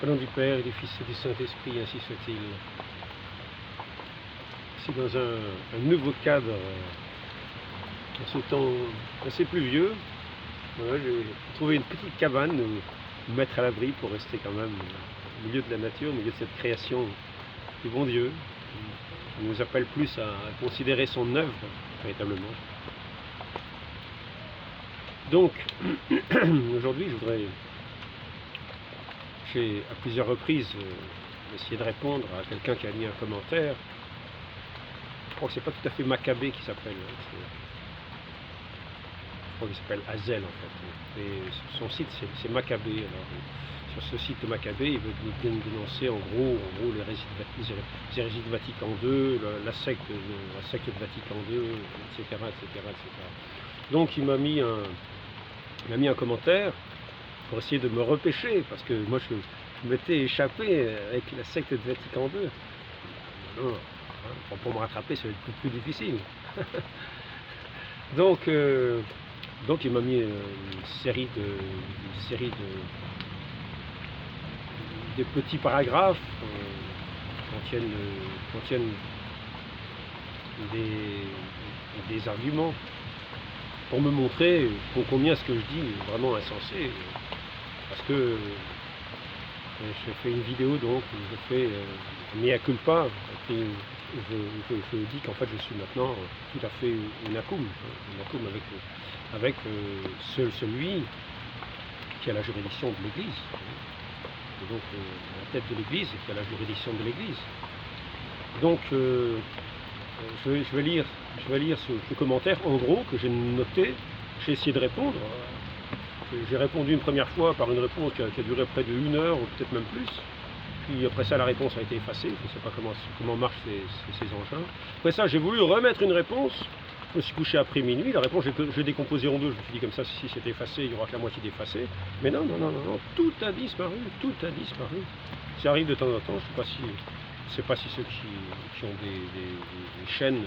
Au nom du Père et du Fils et du Saint-Esprit, ainsi soit-il. C'est dans un nouveau cadre, en ce temps assez pluvieux. Voilà, j'ai trouvé une petite cabane où me mettre à l'abri pour rester quand même au milieu de la nature, au milieu de cette création du bon Dieu, qui nous appelle plus à considérer son œuvre, véritablement. Donc, aujourd'hui, j'ai à plusieurs reprises essayé de répondre à quelqu'un qui a mis un commentaire. Je crois que c'est pas tout à fait Maccabée qui s'appelle. Je crois qu'il s'appelle Hazel en fait. Et son site c'est Maccabée. Alors, sur ce site de Maccabée, il veut dénoncer en gros les hérésies de Vatican II, la secte de Vatican II, etc., etc., etc. Donc il m'a mis un commentaire pour essayer de me repêcher, parce que moi je m'étais échappé avec la secte de Vatican II. Non, pour me rattraper, ça va être plus difficile. Donc il m'a mis une série de petits paragraphes qui contiennent des arguments pour me montrer combien ce que je dis est vraiment insensé. Parce que je fais une vidéo donc où je fais mea culpa, et je dis qu'en fait je suis maintenant tout à fait unakum avec celui qui a la juridiction de l'Église, et donc la tête de l'Église et qui a la juridiction de l'Église. Donc je vais lire ce commentaire en gros que j'ai noté. J'ai essayé de répondre. J'ai répondu une première fois par une réponse qui a duré près de 1 heure ou peut-être même plus. Puis après ça, la réponse a été effacée. Je ne sais pas comment marchent ces engins. Après ça, j'ai voulu remettre une réponse. Je me suis couché après minuit. La réponse, je l'ai décomposée en deux. Je me suis dit comme ça, si c'est effacé, il n'y aura que la moitié d'effacé. Mais non, tout a disparu. Ça arrive de temps en temps. Je ne sais pas si ceux qui ont des chaînes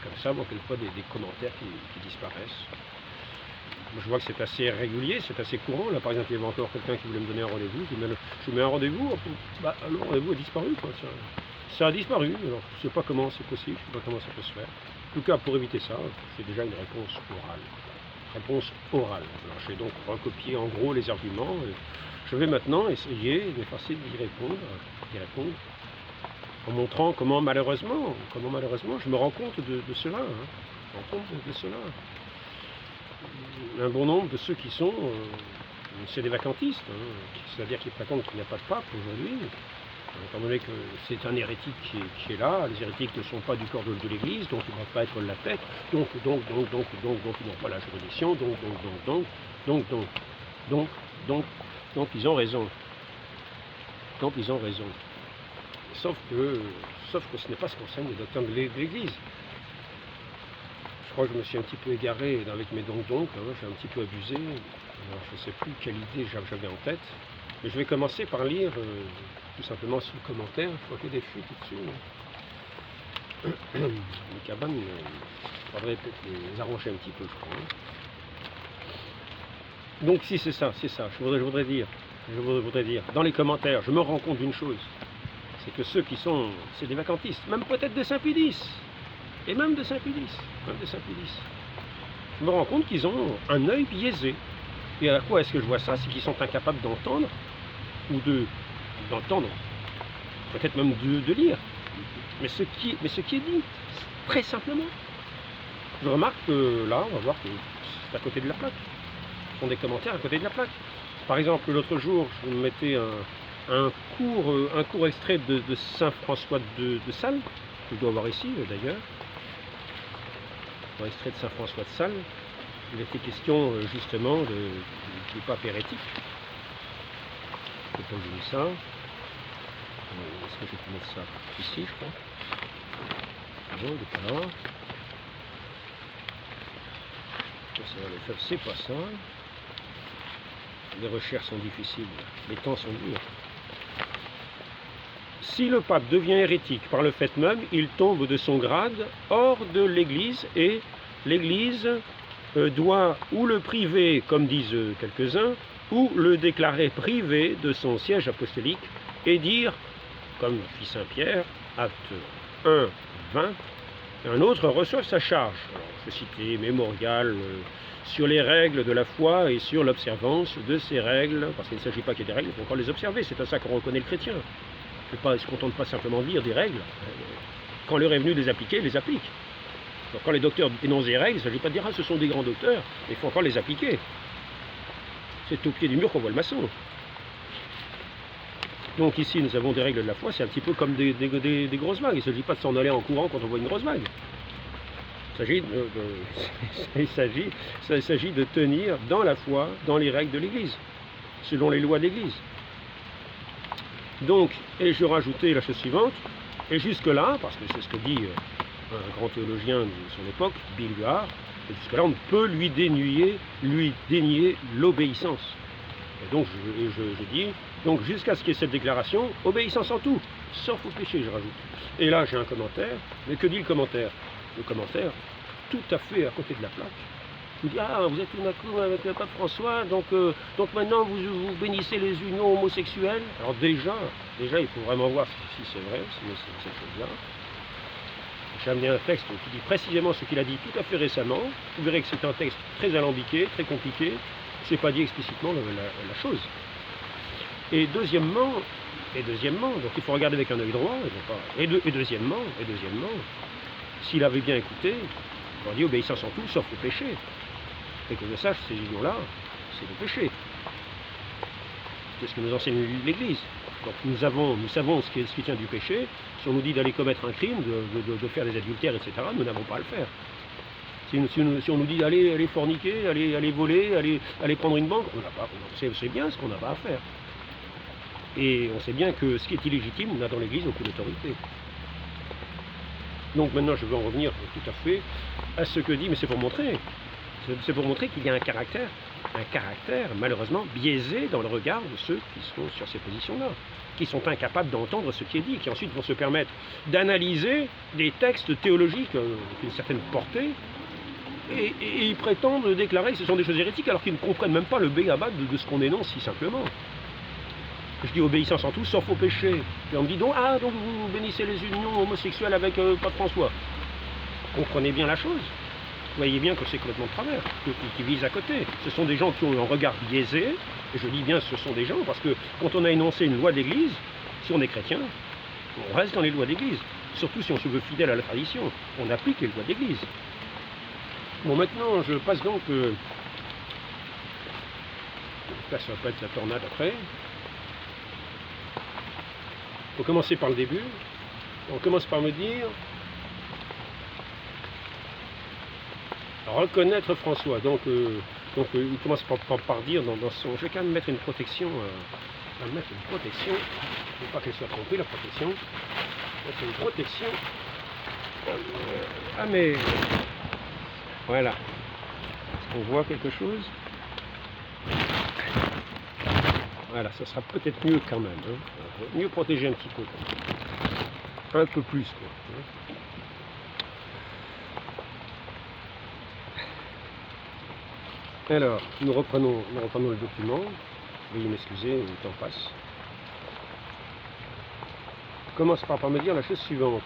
comme ça voient quelquefois des commentaires qui disparaissent. Je vois que c'est assez régulier, c'est assez courant. Là, par exemple, il y avait encore quelqu'un qui voulait me donner un rendez-vous. Je mets un rendez-vous, le rendez-vous a disparu. Ça a disparu. Alors, je ne sais pas comment c'est possible, je ne sais pas comment ça peut se faire. En tout cas, pour éviter ça, j'ai déjà une réponse orale. Alors, j'ai donc recopié en gros les arguments. Je vais maintenant essayer d'effacer d'y répondre, en montrant comment malheureusement je me rends compte de cela. Un bon nombre de ceux qui sont, c'est des vacantistes, c'est-à-dire qu'ils prétendent qu'il n'y a pas de pape aujourd'hui, étant donné que c'est un hérétique qui est là. Les hérétiques ne sont pas du corps de l'Église, donc ils ne doivent pas être la tête, donc ils n'ont pas la juridiction, donc ils ont raison. Sauf que ce n'est pas ce qu'enseignent les doctrines de l'Église. Je crois que je me suis un petit peu égaré avec mes donc, j'ai un petit peu abusé. Alors, je ne sais plus quelle idée j'avais en tête. Mais je vais commencer par lire tout simplement sous le commentaire. Je crois qu'il y a des fuites dessus. Les cabanes, il faudrait peut-être les arranger un petit peu, je crois. Donc si c'est ça, je voudrais dire, dans les commentaires, je me rends compte d'une chose, c'est que ceux qui sont, c'est des vacantistes, même peut-être de Saint-Pédis. Et même de Saint-Pédis. Je me rends compte qu'ils ont un œil biaisé. Et à quoi est-ce que je vois ça? C'est qu'ils sont incapables d'entendre, d'entendre, peut-être même de lire. Mais ce qui est dit, très simplement. Je remarque que là, on va voir que c'est à côté de la plaque. Ce sont des commentaires à côté de la plaque. Par exemple, l'autre jour, je me mettais un court extrait de Saint François de Sales, que je dois avoir ici d'ailleurs. Extrait de Saint François de Sales, il était question justement du pape hérétique. Je vais poser ça. Est-ce que je peux mettre ça ici, je crois? Non, il n'est pas là. C'est pas ça. Les recherches sont difficiles, les temps sont durs. Si le pape devient hérétique par le fait même, il tombe de son grade hors de l'Église, et l'Église doit ou le priver, comme disent quelques-uns, ou le déclarer privé de son siège apostolique et dire, comme fit Saint Pierre, acte 1, 20, un autre reçoit sa charge. Alors, je citais Mémorial sur les règles de la foi et sur l'observance de ces règles, parce qu'il ne s'agit pas qu'il y ait des règles, il faut encore les observer, c'est à ça qu'on reconnaît le chrétien. Il ne se contente pas simplement de lire des règles, quand l'heure est venue de les appliquer, il les applique. Donc, quand les docteurs énoncent des règles, il ne s'agit pas de dire « ah, ce sont des grands docteurs », il faut encore les appliquer. C'est au pied du mur qu'on voit le maçon. Donc ici, nous avons des règles de la foi, c'est un petit peu comme des grosses vagues. Il ne s'agit pas de s'en aller en courant quand on voit une grosse vague. Il s'agit de tenir dans la foi, dans les règles de l'Église, selon les lois de l'Église. Donc, et je rajoutais la chose suivante, et jusque-là, parce que c'est ce que dit un grand théologien de son époque, Bilguard, jusque-là on ne peut lui dénier l'obéissance. Et donc je dis, donc jusqu'à ce qu'il y ait cette déclaration, obéissance en tout, sauf au péché, je rajoute. Et là j'ai un commentaire, mais que dit le commentaire? Le commentaire, tout à fait à côté de la plaque, il dit, ah, vous êtes tout d'un coup avec le pape François, donc maintenant vous bénissez les unions homosexuelles. Alors déjà il faut vraiment voir si c'est vrai, si c'est cette chose-là. J'ai amené un texte qui dit précisément ce qu'il a dit tout à fait récemment. Vous verrez que c'est un texte très alambiqué, très compliqué. Je n'ai pas dit explicitement la chose. Et deuxièmement, donc il faut regarder avec un œil droit. Et deuxièmement, s'il avait bien écouté, on dit obéissance en tout, sauf le péché. Et que je sache, ces unions-là, c'est le péché. C'est ce que nous enseigne l'Église. Donc nous savons ce qui tient du péché. Si on nous dit d'aller commettre un crime, de faire des adultères, etc., nous n'avons pas à le faire. Si on nous dit d'aller forniquer, aller voler, aller prendre une banque, on sait bien ce qu'on n'a pas à faire. Et on sait bien que ce qui est illégitime, on n'a dans l'Église aucune autorité. Donc maintenant je veux en revenir tout à fait à ce que dit, mais c'est pour montrer qu'il y a un caractère malheureusement biaisé dans le regard de ceux qui sont sur ces positions-là, qui sont incapables d'entendre ce qui est dit, qui ensuite vont se permettre d'analyser des textes théologiques d'une certaine portée, et ils prétendent déclarer que ce sont des choses hérétiques alors qu'ils ne comprennent même pas le b.a.-ba de ce qu'on énonce si simplement. Je dis obéissance en tout, sauf au péché. Et on me dit donc, ah, donc vous bénissez les unions homosexuelles avec Pape François. Comprenez bien la chose. Voyez bien que c'est complètement de travers, qui vise à côté. Ce sont des gens qui ont un regard biaisé, et je dis bien ce sont des gens, parce que quand on a énoncé une loi d'église, si on est chrétien, on reste dans les lois d'église. Surtout si on se veut fidèle à la tradition, on applique les lois d'église. Bon, maintenant, je passe donc... Là, ça va pas être la tornade après. Il faut commencer par le début. On commence par me dire... Reconnaître François. Donc il commence par dire dans son... Je vais quand même mettre une protection... Je vais mettre une protection. Il ne faut pas qu'elle soit trompée, la protection. Mettre une protection. Ah mais... Voilà. Est-ce qu'on voit quelque chose? Voilà, ça sera peut-être mieux quand même. Hein. Mieux protéger un petit peu. Un peu plus, quoi. Alors, nous reprenons le document. Veuillez m'excuser, le temps passe. Commence par me dire la chose suivante.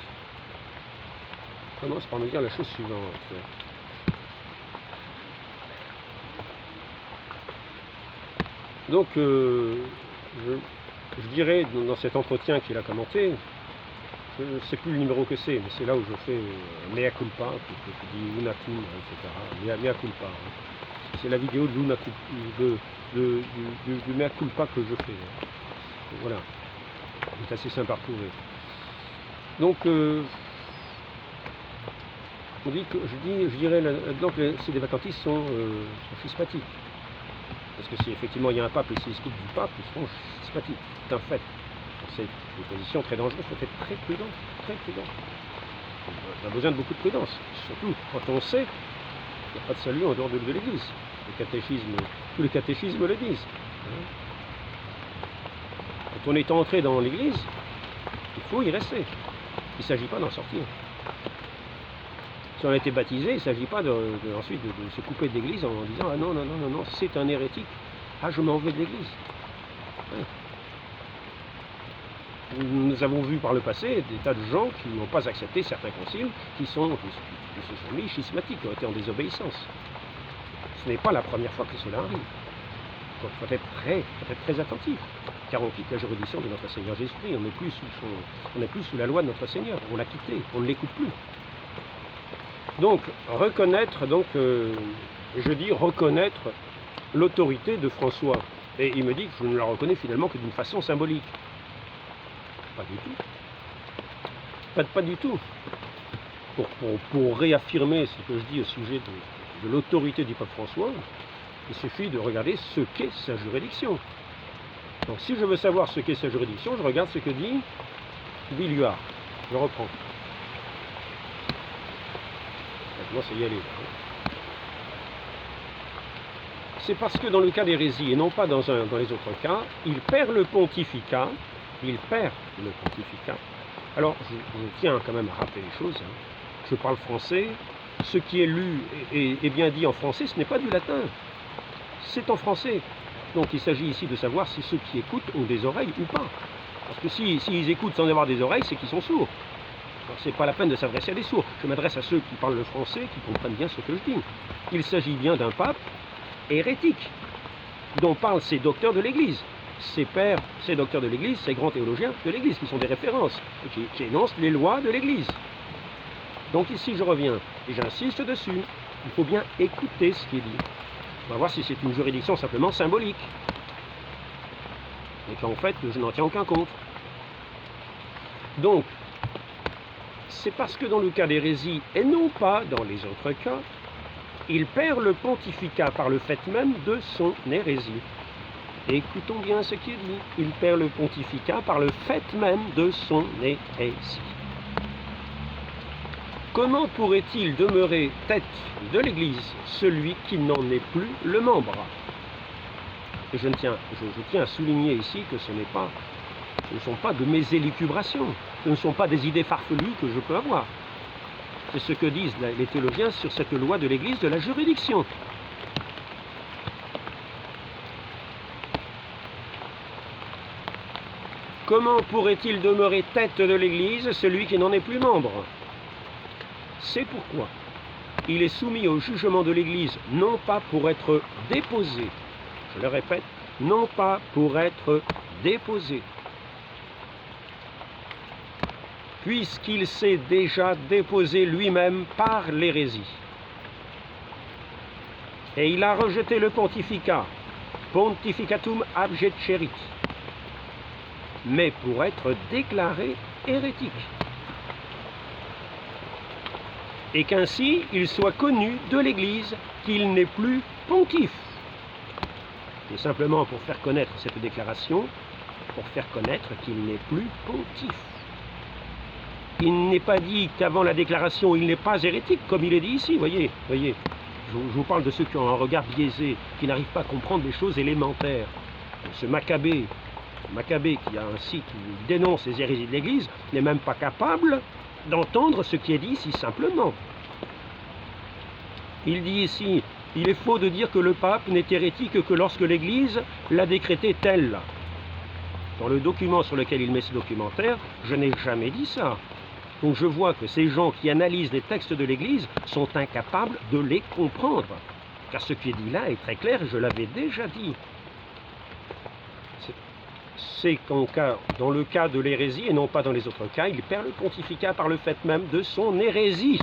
Donc, je dirais dans cet entretien qu'il a commenté, je ne sais plus le numéro que c'est, mais c'est là où je fais mea culpa, qui dit una cum, etc. Mea culpa. Hein. C'est la vidéo de l'una du mea culpa que je fais. Voilà. C'est assez simple à retrouver. Donc, je dirais, donc ces dévacantistes sont schismatiques. Parce que si effectivement il y a un pape et s'ils se coupent du pape, ils seront schismatiques. C'est un fait. C'est une position très dangereuse, il faut être très prudent, très prudent. On a besoin de beaucoup de prudence, surtout quand on sait qu'il n'y a pas de salut en dehors de l'Église. Tous les catéchismes le disent. Quand on est entré dans l'Église, il faut y rester. Il ne s'agit pas d'en sortir. Si on a été baptisé, il ne s'agit pas ensuite de se couper de l'Église en disant « Ah non, c'est un hérétique. Ah, je m'en vais de l'Église. » nous avons vu par le passé des tas de gens qui n'ont pas accepté certains conciles, qui se sont mis schismatiques, qui ont été en désobéissance. Ce n'est pas la première fois que cela arrive. Donc il faut être très attentif, car on quitte la juridiction de notre Seigneur Jésus-Christ, on n'est plus sous la loi de notre Seigneur, on l'a quitté, on ne l'écoute plus. Donc reconnaître, reconnaître l'autorité de François. Et il me dit que je ne la reconnais finalement que d'une façon symbolique. Pas du tout. Pas du tout. Pour réaffirmer ce que je dis au sujet de l'autorité du pape François, il suffit de regarder ce qu'est sa juridiction. Donc si je veux savoir ce qu'est sa juridiction, je regarde ce que dit Billuart. Je reprends. Maintenant, c'est y aller. C'est parce que dans le cas d'hérésie, et non pas dans les autres cas, il perd le pontificat. Alors, je tiens quand même à rappeler les choses. Je parle français. Ce qui est lu et bien dit en français, ce n'est pas du latin. C'est en français. Donc il s'agit ici de savoir si ceux qui écoutent ont des oreilles ou pas. Parce que s'ils écoutent sans avoir des oreilles, c'est qu'ils sont sourds. Alors c'est pas la peine de s'adresser à des sourds. Je m'adresse à ceux qui parlent le français, qui comprennent bien ce que je dis. Il s'agit bien d'un pape hérétique, dont parlent ces docteurs de l'Église. Ces pères, ces docteurs de l'Église, ces grands théologiens de l'Église, qui sont des références, et qui énoncent les lois de l'Église. Donc ici je reviens, et j'insiste dessus, il faut bien écouter ce qui est dit. On va voir si c'est une juridiction simplement symbolique. Et qu'en fait, je n'en tiens aucun compte. Donc, c'est parce que dans le cas d'hérésie, et non pas dans les autres cas, il perd le pontificat par le fait même de son hérésie. Et écoutons bien ce qui est dit. Il perd le pontificat par le fait même de son hérésie. Comment pourrait-il demeurer tête de l'Église, celui qui n'en est plus le membre? Et je tiens à souligner ici que ce ne sont pas de mes élucubrations, ce ne sont pas des idées farfelues que je peux avoir. C'est ce que disent les théologiens sur cette loi de l'Église de la juridiction. Comment pourrait-il demeurer tête de l'Église, celui qui n'en est plus membre? C'est pourquoi il est soumis au jugement de l'Église, non pas pour être déposé, je le répète, non pas pour être déposé, puisqu'il s'est déjà déposé lui-même par l'hérésie. Et il a rejeté le pontificat, pontificatum abjecerit, mais pour être déclaré hérétique. Et qu'ainsi il soit connu de l'Église qu'il n'est plus pontife. Et simplement pour faire connaître cette déclaration, pour faire connaître qu'il n'est plus pontife. Il n'est pas dit qu'avant la déclaration il n'est pas hérétique, comme il est dit ici, voyez, je vous parle de ceux qui ont un regard biaisé, qui n'arrivent pas à comprendre les choses élémentaires. Ce Maccabée qui a un site où il dénonce les hérésies de l'Église, n'est même pas capable d'entendre ce qui est dit si simplement. Il dit ici, il est faux de dire que le pape n'est hérétique que lorsque l'Église l'a décrété tel. Dans le document sur lequel il met ce documentaire, je n'ai jamais dit ça. Donc je vois que ces gens qui analysent les textes de l'Église sont incapables de les comprendre. Car ce qui est dit là est très clair, je l'avais déjà dit. C'est dans le cas de l'hérésie, et non pas dans les autres cas, il perd le pontificat par le fait même de son hérésie.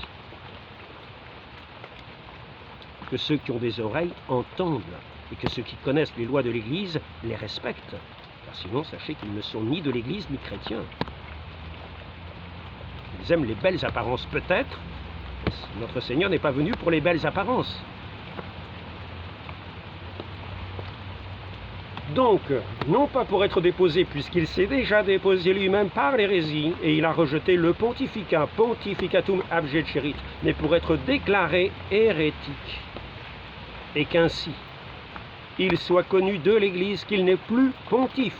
Que ceux qui ont des oreilles entendent, et que ceux qui connaissent les lois de l'Église les respectent. Car sinon, sachez qu'ils ne sont ni de l'Église ni chrétiens. Ils aiment les belles apparences peut-être, mais notre Seigneur n'est pas venu pour les belles apparences. Donc, non pas pour être déposé, puisqu'il s'est déjà déposé lui-même par l'hérésie, et il a rejeté le pontificat, pontificatum abjecerit, mais pour être déclaré hérétique. Et qu'ainsi, il soit connu de l'Église qu'il n'est plus pontife.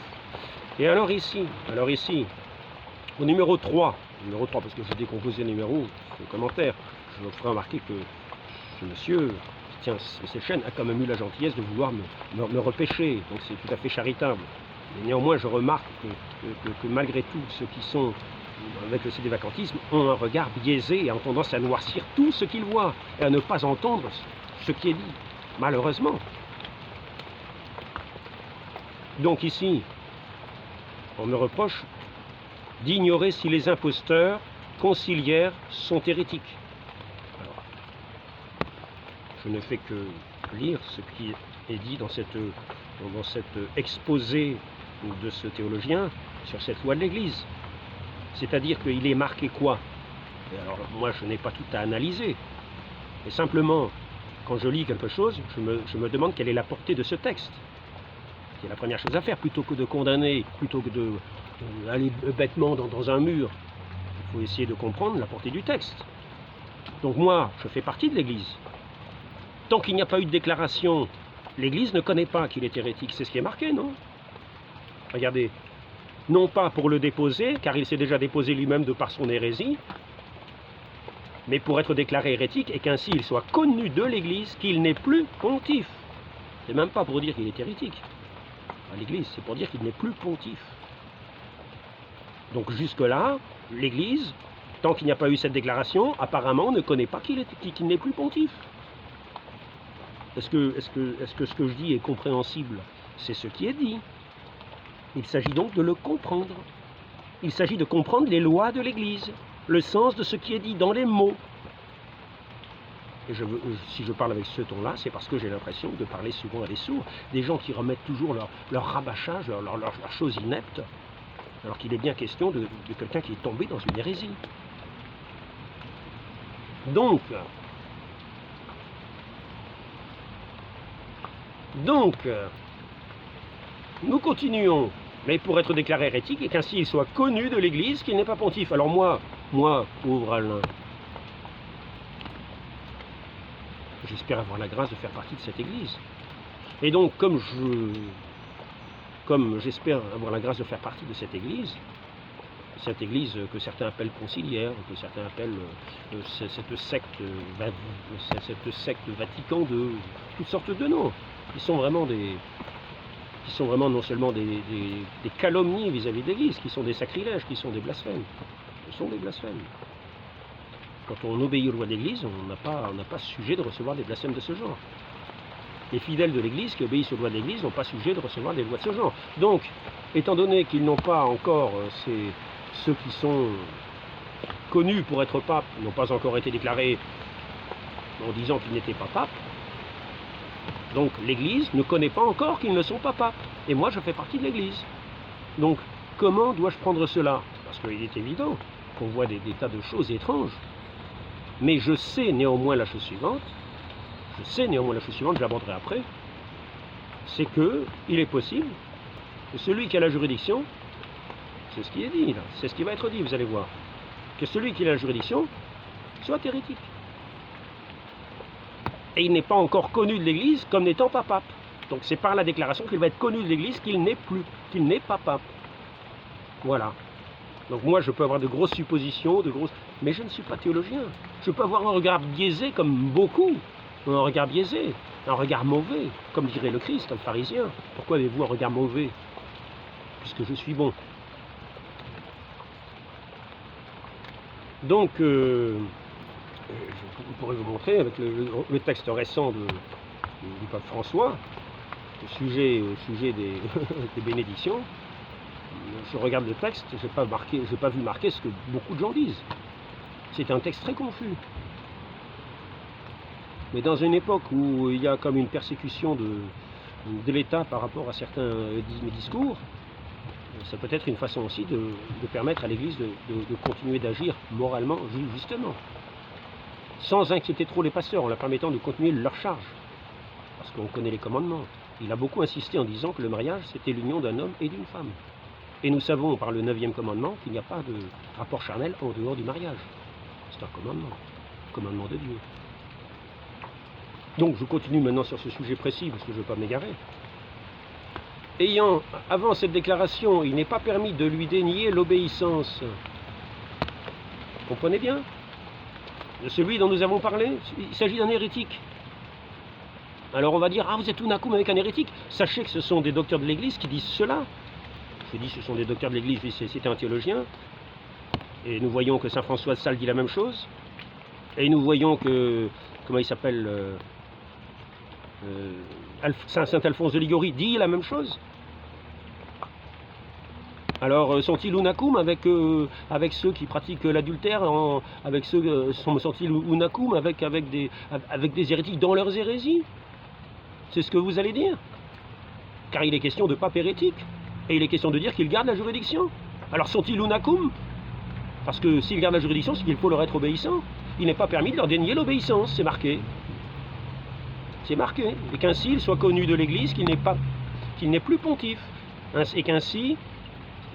Et alors ici, au numéro 3, parce que j'ai décomposé le numéro, le commentaire, je vous ferai remarquer que ce monsieur qui tient ces chaînes a quand même eu la gentillesse de vouloir me repêcher, donc c'est tout à fait charitable. Mais néanmoins, je remarque que malgré tout, ceux qui sont avec le sédévacantisme ont un regard biaisé et ont tendance à noircir tout ce qu'ils voient et à ne pas entendre ce qui est dit, malheureusement. Donc ici, on me reproche d'ignorer si les imposteurs conciliaires sont hérétiques. Alors, je ne fais que lire ce qui est dit dans cet exposé de ce théologien sur cette loi de l'Église. C'est-à-dire qu'il est marqué quoi? Et alors moi je n'ai pas tout à analyser, mais simplement quand je lis quelque chose, je me demande quelle est la portée de ce texte. C'est la première chose à faire, plutôt que de condamner, plutôt que d'aller bêtement dans un mur. Il faut essayer de comprendre la portée du texte. Donc moi, je fais partie de l'Église. Tant qu'il n'y a pas eu de déclaration, l'Église ne connaît pas qu'il est hérétique. C'est ce qui est marqué, non? Regardez. Non pas pour le déposer, car il s'est déjà déposé lui-même de par son hérésie, mais pour être déclaré hérétique et qu'ainsi il soit connu de l'Église qu'il n'est plus pontife. C'est même pas pour dire qu'il est hérétique à l'Église, c'est pour dire qu'il n'est plus pontife. Donc jusque-là, l'Église, tant qu'il n'y a pas eu cette déclaration, apparemment ne connaît pas qu'il n'est plus pontife. Est-ce que ce que je dis est compréhensible? C'est ce qui est dit. Il s'agit donc de le comprendre. Il s'agit de comprendre les lois de l'Église, le sens de ce qui est dit dans les mots. Et si je parle avec ce ton-là, c'est parce que j'ai l'impression de parler souvent à des sourds, des gens qui remettent toujours leur rabâchage, leurs choses ineptes, alors qu'il est bien question de quelqu'un qui est tombé dans une hérésie. Donc, nous continuons, mais pour être déclaré hérétique et qu'ainsi il soit connu de l'Église qu'il n'est pas pontife. Alors moi, pauvre Alain, j'espère avoir la grâce de faire partie de cette Église. Et donc, comme j'espère avoir la grâce de faire partie de cette Église que certains appellent conciliaire, que certains appellent cette secte Vatican II, toutes sortes de noms, qui sont vraiment non seulement des calomnies vis-à-vis de l'Église, qui sont des sacrilèges, qui sont des blasphèmes. Ce sont des blasphèmes. Quand on obéit aux lois de l'Église, on n'a pas sujet de recevoir des blasphèmes de ce genre. Les fidèles de l'Église qui obéissent aux lois de l'Église n'ont pas sujet de recevoir des lois de ce genre. Donc, étant donné qu'ils n'ont pas encore, ceux qui sont connus pour être papes, n'ont pas encore été déclarés en disant qu'ils n'étaient pas papes, donc l'Église ne connaît pas encore qu'ils ne sont pas papes. Et moi, je fais partie de l'Église. Donc, comment dois-je prendre cela? Parce qu'il est évident qu'on voit des tas de choses étranges. Mais je sais néanmoins la chose suivante, j'aborderai après, c'est qu'il est possible que celui qui a la juridiction, c'est ce qui est dit là, c'est ce qui va être dit, vous allez voir, que celui qui a la juridiction soit hérétique. Et il n'est pas encore connu de l'Église comme n'étant pas pape. Donc c'est par la déclaration qu'il va être connu de l'Église qu'il n'est pas pape. Voilà. Donc moi je peux avoir de grosses suppositions, mais je ne suis pas théologien. Je peux avoir un regard biaisé comme beaucoup, un regard biaisé, un regard mauvais, comme dirait le Christ, le pharisien. Pourquoi avez-vous un regard mauvais? Puisque je suis bon. Donc, je pourrais vous montrer avec le texte récent du pape François, au sujet des, des bénédictions. Je regarde le texte, je n'ai pas vu marquer ce que beaucoup de gens disent. C'est un texte très confus. Mais dans une époque où il y a comme une persécution de l'État par rapport à certains discours, ça peut être une façon aussi de permettre à l'Église de continuer d'agir moralement, justement, sans inquiéter trop les pasteurs, en leur permettant de continuer leur charge, parce qu'on connaît les commandements. Il a beaucoup insisté en disant que le mariage, c'était l'union d'un homme et d'une femme. Et nous savons par le 9e commandement qu'il n'y a pas de rapport charnel en dehors du mariage. C'est un commandement de Dieu. Donc je continue maintenant sur ce sujet précis, parce que je ne veux pas m'égarer. Ayant, avant cette déclaration, il n'est pas permis de lui dénier l'obéissance. Vous comprenez bien? De celui dont nous avons parlé, il s'agit d'un hérétique. Alors on va dire, ah vous êtes tout d'un coup avec un hérétique. Sachez que ce sont des docteurs de l'Église qui disent cela. je dis ce sont des docteurs de l'Église, lui c'était un théologien, et nous voyons que Saint François de Sales dit la même chose, et nous voyons que, comment il s'appelle, Saint Alphonse de Liguori dit la même chose. Alors sont-ils unakum avec ceux qui pratiquent l'adultère, sont-ils unakum avec des hérétiques dans leurs hérésies? C'est ce que vous allez dire? Car il est question de pape hérétique, et il est question de dire qu'ils gardent la juridiction. Alors sont-ils unakum? Parce que s'ils gardent la juridiction, c'est qu'il faut leur être obéissant. Il n'est pas permis de leur dénier l'obéissance, c'est marqué. C'est marqué. Et qu'ainsi il soit connu de l'Église qu'il n'est plus pontife. Et qu'ainsi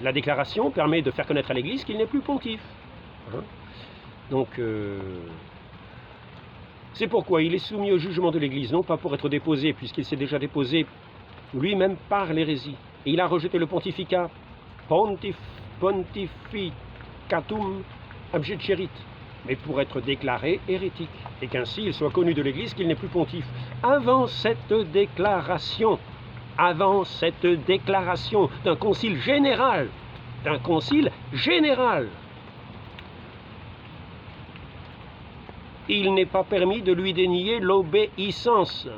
la déclaration permet de faire connaître à l'Église qu'il n'est plus pontife. Hein? Donc, c'est pourquoi il est soumis au jugement de l'Église, non pas pour être déposé, puisqu'il s'est déjà déposé lui-même par l'hérésie. Et il a rejeté le pontificat, pontificatum abjecerit, mais pour être déclaré hérétique. Et qu'ainsi il soit connu de l'Église qu'il n'est plus pontife. Avant cette déclaration d'un concile général, il n'est pas permis de lui dénier l'obéissance,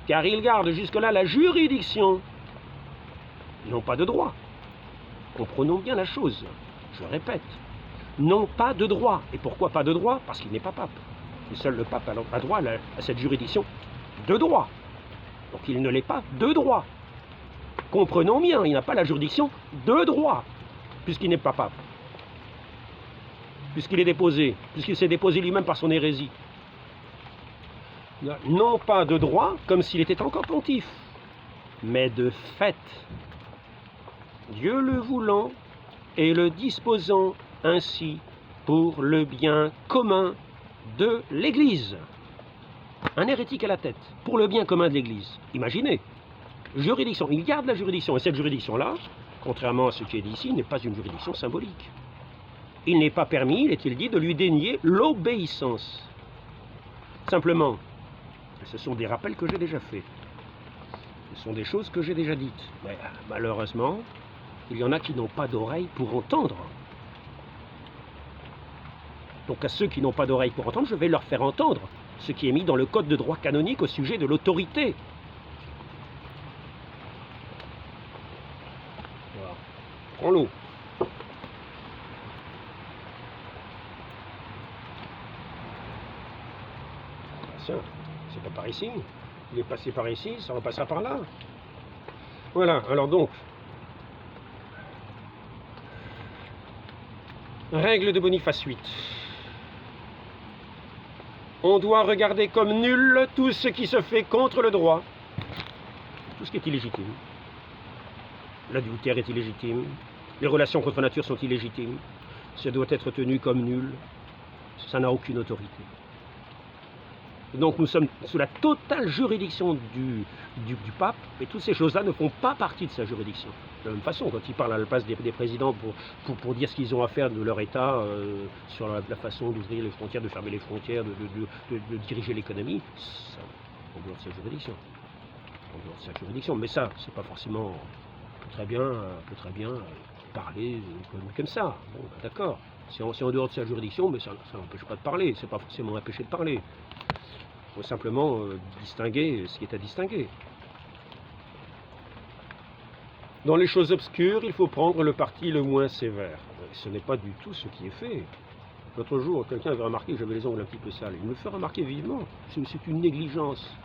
car il garde jusque-là la juridiction, non pas de droit. Comprenons bien la chose, je répète, non pas de droit. Et pourquoi pas de droit? Parce qu'il n'est pas pape. Et seul le pape a droit à cette juridiction de droit. Donc il ne l'est pas de droit. Comprenons bien, il n'a pas la juridiction de droit, puisqu'il n'est pas pape. Puisqu'il est déposé, puisqu'il s'est déposé lui-même par son hérésie. Non pas de droit, comme s'il était encore pontife, mais de fait. Dieu le voulant et le disposant ainsi pour le bien commun de l'Église. Un hérétique à la tête, pour le bien commun de l'Église. Imaginez, juridiction, il garde la juridiction, et cette juridiction-là, contrairement à ce qui est dit ici, n'est pas une juridiction symbolique. Il n'est pas permis, est-il dit, de lui dénier l'obéissance. Simplement, ce sont des rappels que j'ai déjà faits. Ce sont des choses que j'ai déjà dites. Mais malheureusement, il y en a qui n'ont pas d'oreille pour entendre. Donc à ceux qui n'ont pas d'oreille pour entendre, je vais leur faire entendre ce qui est mis dans le code de droit canonique au sujet de l'autorité. Voilà. Prends l'eau. Tiens, c'est pas par ici. Il est passé par ici, ça repassera par là. Voilà, alors donc, règle de Boniface VIII. On doit regarder comme nul tout ce qui se fait contre le droit, tout ce qui est illégitime. L'adultère est illégitime, les relations contre nature sont illégitimes, ça doit être tenu comme nul, ça n'a aucune autorité. Donc nous sommes sous la totale juridiction du pape, et toutes ces choses-là ne font pas partie de sa juridiction. De la même façon, quand il parle à la place des présidents pour dire ce qu'ils ont à faire de leur État, sur la façon d'ouvrir les frontières, de fermer les frontières, de diriger l'économie, ça, en dehors de sa juridiction. En dehors de sa juridiction. Mais ça, c'est pas forcément... On peut très bien parler comme ça. Bon, d'accord. C'est en dehors de sa juridiction, mais ça n'empêche pas de parler. C'est pas forcément empêché de parler. Il faut simplement distinguer ce qui est à distinguer. Dans les choses obscures, il faut prendre le parti le moins sévère. Ce n'est pas du tout ce qui est fait. L'autre jour, quelqu'un avait remarqué que j'avais les ongles un petit peu sales. Il me fait remarquer vivement. C'est une négligence.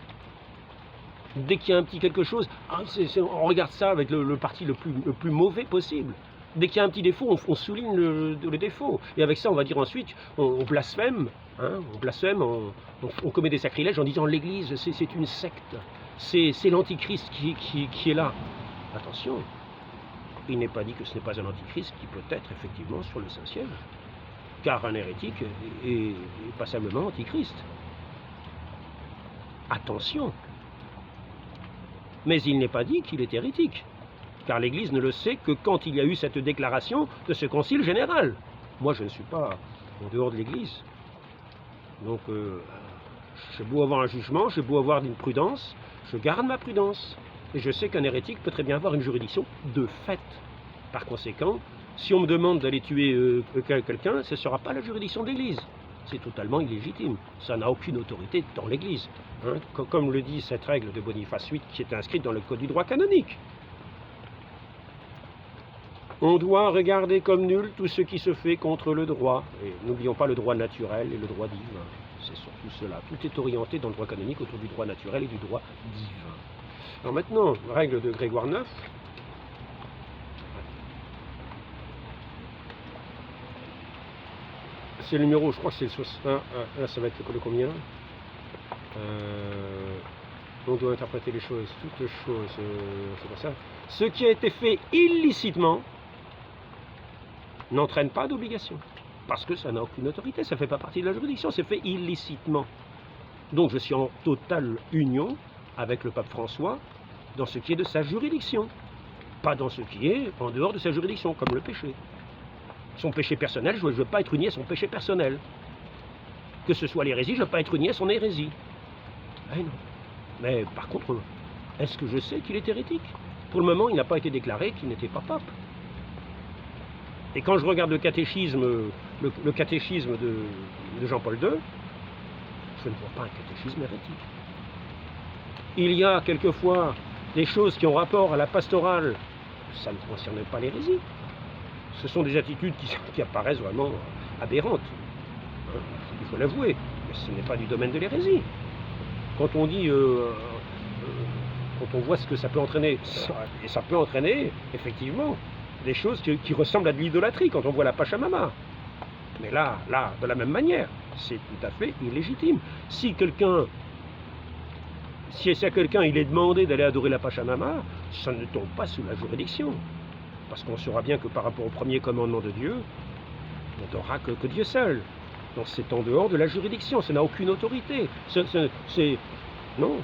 Dès qu'il y a un petit quelque chose, on regarde ça avec le parti le plus mauvais possible. Dès qu'il y a un petit défaut, on souligne le défaut. Et avec ça, on va dire ensuite, on blasphème. Hein, on blasphème, on commet des sacrilèges en disant l'Église, c'est une secte. C'est l'antichrist qui est là. Attention, il n'est pas dit que ce n'est pas un antichrist qui peut être effectivement sur le Saint-Ciel. Car un hérétique est passablement antichrist. Attention. Mais il n'est pas dit qu'il est hérétique. Car l'Église ne le sait que quand il y a eu cette déclaration de ce concile général. Moi, je ne suis pas en dehors de l'Église. Donc, j'ai beau avoir un jugement, j'ai beau avoir une prudence, je garde ma prudence. Et je sais qu'un hérétique peut très bien avoir une juridiction de fait. Par conséquent, si on me demande d'aller tuer quelqu'un, ce ne sera pas la juridiction de l'Église. C'est totalement illégitime. Ça n'a aucune autorité dans l'Église. Hein, comme le dit cette règle de Boniface VIII qui est inscrite dans le Code du droit canonique. On doit regarder comme nul tout ce qui se fait contre le droit. Et n'oublions pas le droit naturel et le droit divin. C'est surtout cela. Tout est orienté dans le droit canonique autour du droit naturel et du droit divin. Alors maintenant, règle de Grégoire IX. C'est le numéro, je crois que c'est le 60. Là, ça va être le combien on doit interpréter les choses, toutes choses, c'est pas ça. Ce qui a été fait illicitement n'entraîne pas d'obligation. Parce que ça n'a aucune autorité, ça ne fait pas partie de la juridiction, c'est fait illicitement. Donc je suis en totale union avec le pape François dans ce qui est de sa juridiction. Pas dans ce qui est en dehors de sa juridiction, comme le péché. Son péché personnel, je ne veux pas être uni à son péché personnel. Que ce soit l'hérésie, je ne veux pas être uni à son hérésie. Eh non. Mais par contre, est-ce que je sais qu'il est hérétique? Pour le moment, il n'a pas été déclaré qu'il n'était pas pape. Et quand je regarde le catéchisme, le catéchisme de Jean-Paul II, je ne vois pas un catéchisme hérétique. Il y a quelquefois des choses qui ont rapport à la pastorale, ça ne concerne pas l'hérésie. Ce sont des attitudes qui apparaissent vraiment aberrantes. Hein, il faut l'avouer, mais ce n'est pas du domaine de l'hérésie. Quand on dit, quand on voit ce que ça peut entraîner, et ça peut entraîner, effectivement, des choses qui ressemblent à de l'idolâtrie, quand on voit la Pachamama. Mais là, de la même manière, c'est tout à fait illégitime. Si à quelqu'un il est demandé d'aller adorer la Pachamama, ça ne tombe pas sous la juridiction. Parce qu'on saura bien que par rapport au premier commandement de Dieu, on n'aura que Dieu seul. Donc c'est en dehors de la juridiction, ça n'a aucune autorité. Non,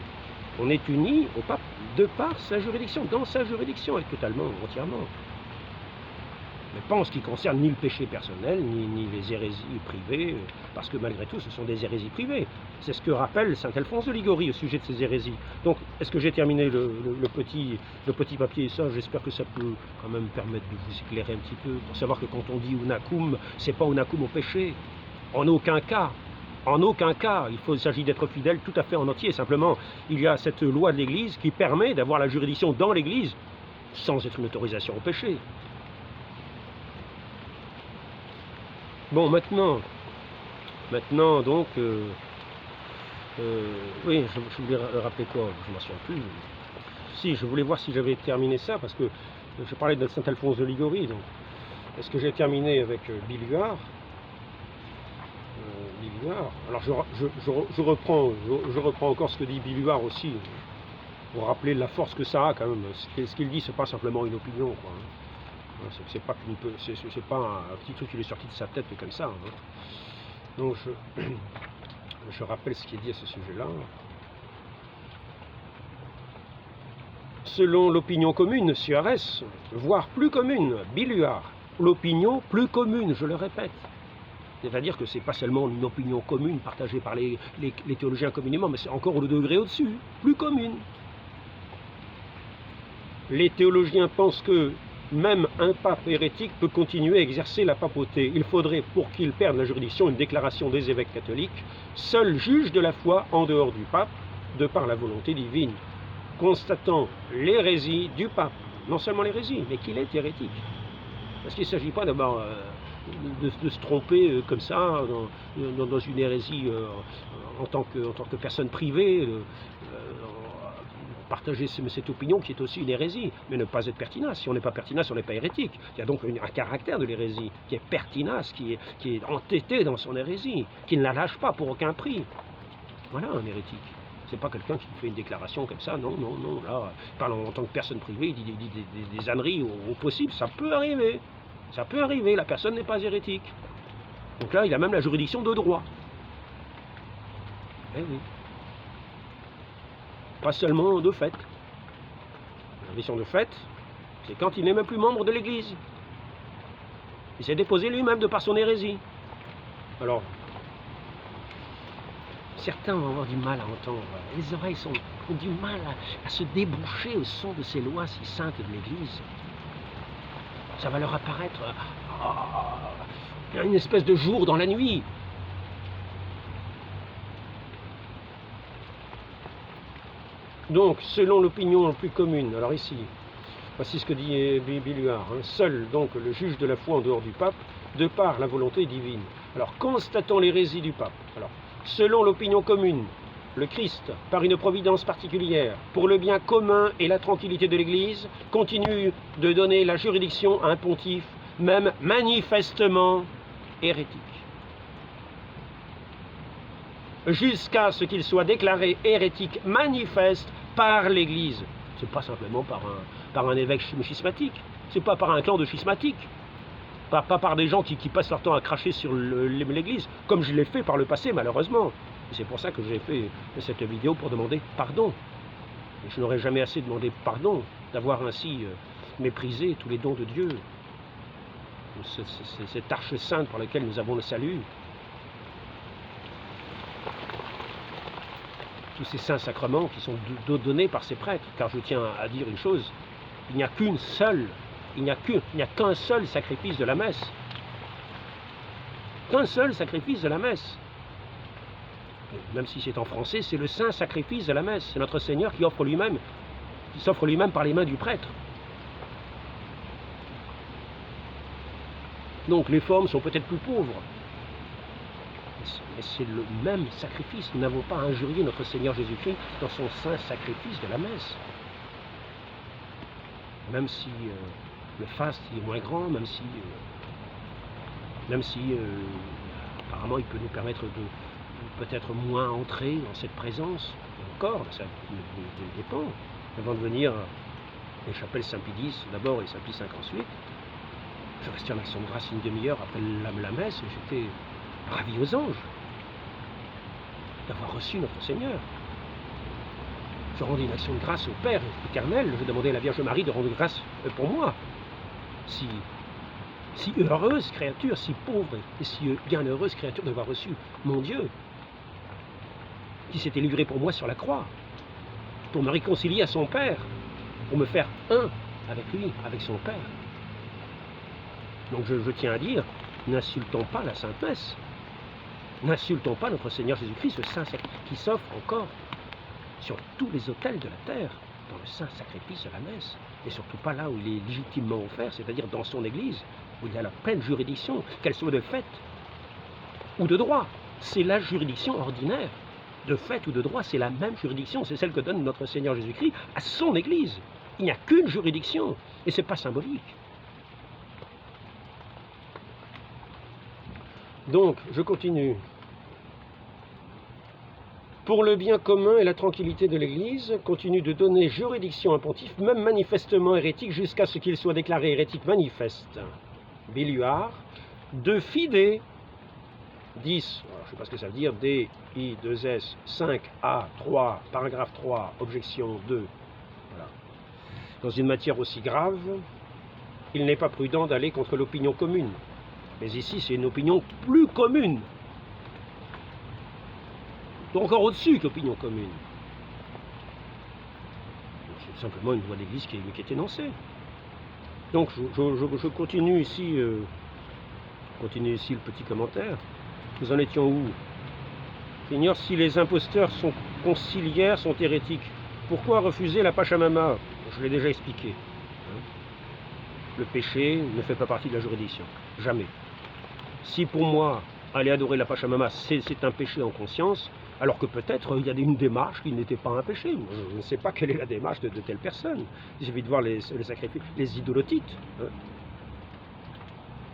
on est unis au pape de par sa juridiction, dans sa juridiction, et totalement, entièrement. Mais pas en ce qui concerne ni le péché personnel, ni les hérésies privées, parce que malgré tout, ce sont des hérésies privées. C'est ce que rappelle saint Alphonse de Liguori au sujet de ces hérésies. Donc, est-ce que j'ai terminé le petit papier? Ça, j'espère que ça peut quand même permettre de vous éclairer un petit peu, pour savoir que quand on dit unacum, c'est pas unacum au péché. En aucun cas. En aucun cas, il s'agit d'être fidèle tout à fait en entier. Simplement, il y a cette loi de l'Église qui permet d'avoir la juridiction dans l'Église sans être une autorisation au péché. Bon, maintenant donc, oui, je voulais rappeler quoi? Je m'en souviens plus. Si, je voulais voir si j'avais terminé ça, parce que je parlais de saint Alphonse de Liguori. Donc, est-ce que j'ai terminé avec Biluard? Alors je reprends encore ce que dit Biluard aussi, pour rappeler la force que ça a quand même. Ce qu'il dit, c'est pas simplement une opinion, quoi. C'est pas un petit truc qui lui est sorti de sa tête comme ça. Hein. Donc je rappelle ce qui est dit à ce sujet-là. Selon l'opinion commune, Suarez, voire plus commune, Biluard, l'opinion plus commune, je le répète. C'est-à-dire que ce n'est pas seulement une opinion commune partagée par les théologiens communément, mais c'est encore le degré au-dessus, plus commune. Les théologiens pensent que même un pape hérétique peut continuer à exercer la papauté. Il faudrait, pour qu'il perde la juridiction, une déclaration des évêques catholiques, seul juge de la foi en dehors du pape, de par la volonté divine, constatant l'hérésie du pape. Non seulement l'hérésie, mais qu'il est hérétique. Parce qu'il ne s'agit pas d'abord de se tromper comme ça dans une hérésie en tant que personne privée, partager cette opinion qui est aussi une hérésie, mais ne pas être pertinace. Si on n'est pas pertinace, on n'est pas hérétique. Il y a donc un caractère de l'hérésie qui est pertinace, qui est entêté dans son hérésie, qui ne la lâche pas pour aucun prix. Voilà un hérétique. C'est pas quelqu'un qui fait une déclaration comme ça, non, là, il parle en tant que personne privée, il dit des âneries au possible, ça peut arriver. Ça peut arriver, la personne n'est pas hérétique. Donc là, il a même la juridiction de droit. Eh oui. Pas seulement de fait. La juridiction de fait, c'est quand il n'est même plus membre de l'Église. Il s'est déposé lui-même de par son hérésie. Alors, certains vont avoir du mal à entendre. Les oreilles ont du mal à se déboucher au son de ces lois si saintes de l'Église. Ça va leur apparaître une espèce de jour dans la nuit. Donc, selon l'opinion la plus commune, alors ici, voici ce que dit Billuart, seul donc le juge de la foi en dehors du pape, de par la volonté divine. Alors, constatant l'hérésie du pape, alors, selon l'opinion commune, le Christ, par une providence particulière, pour le bien commun et la tranquillité de l'Église, continue de donner la juridiction à un pontife, même manifestement hérétique, jusqu'à ce qu'il soit déclaré hérétique manifeste par l'Église. C'est pas simplement par un évêque schismatique, c'est pas par un clan de schismatiques, pas par des gens qui passent leur temps à cracher sur l'Église, comme je l'ai fait par le passé malheureusement. C'est pour ça que j'ai fait cette vidéo pour demander pardon. Et je n'aurais jamais assez demandé pardon d'avoir ainsi méprisé tous les dons de Dieu, cette arche sainte par laquelle nous avons le salut. Tous ces saints sacrements qui sont donnés par ces prêtres, car je tiens à dire une chose, il n'y a qu'un seul sacrifice de la messe. Qu'un seul sacrifice de la messe. Même si c'est en français, c'est le saint sacrifice de la messe. C'est notre Seigneur qui s'offre lui-même par les mains du prêtre. Donc les formes sont peut-être plus pauvres, mais c'est le même sacrifice. Nous n'avons pas à injurier notre Seigneur Jésus-Christ dans son saint sacrifice de la messe. Même si le faste est moins grand, même si apparemment il peut nous permettre de peut-être moins entrer dans cette présence, encore, ça dépend. Avant de venir les chapelles Saint-Pie X d'abord et Saint-Pie V ensuite, je restais en action de grâce une demi-heure après la messe et j'étais ravi aux anges d'avoir reçu notre Seigneur. Je rendais une action de grâce au Père éternel, je demandais à la Vierge Marie de rendre grâce pour moi. Si heureuse créature, si pauvre et si bienheureuse créature d'avoir reçu mon Dieu, qui s'était livré pour moi sur la croix, pour me réconcilier à son Père, pour me faire un avec lui, avec son Père. Donc je tiens à dire, n'insultons pas la Sainte Messe, n'insultons pas notre Seigneur Jésus-Christ, le Saint Sacrifice, qui s'offre encore sur tous les autels de la terre, dans le Saint Sacrifice de la messe, et surtout pas là où il est légitimement offert, c'est-à-dire dans son Église, où il y a la pleine juridiction, qu'elle soit de fait ou de droit. C'est la juridiction ordinaire. De fait ou de droit, c'est la même juridiction, c'est celle que donne notre Seigneur Jésus-Christ à son Église. Il n'y a qu'une juridiction, et ce n'est pas symbolique. Donc, je continue. Pour le bien commun et la tranquillité de l'Église, continue de donner juridiction à un pontife, même manifestement hérétique, jusqu'à ce qu'il soit déclaré hérétique manifeste. Billuart, de fide 10, je ne sais pas ce que ça veut dire, D, I, 2S, 5, A, 3, paragraphe 3, objection 2. Voilà. Dans une matière aussi grave, il n'est pas prudent d'aller contre l'opinion commune. Mais ici, c'est une opinion plus commune. Encore au-dessus que l'opinion commune. C'est simplement une loi d'église qui est énoncée. Donc, je continue ici le petit commentaire. Nous en étions où? J'ignore si les imposteurs sont conciliaires, sont hérétiques. Pourquoi refuser la Pachamama? Je l'ai déjà expliqué. Le péché ne fait pas partie de la juridiction. Jamais. Si pour moi, aller adorer la Pachamama, c'est un péché en conscience, alors que peut-être il y a une démarche qui n'était pas un péché. Je ne sais pas quelle est la démarche de telle personne. Il suffit de voir les sacrifices, les idolotites.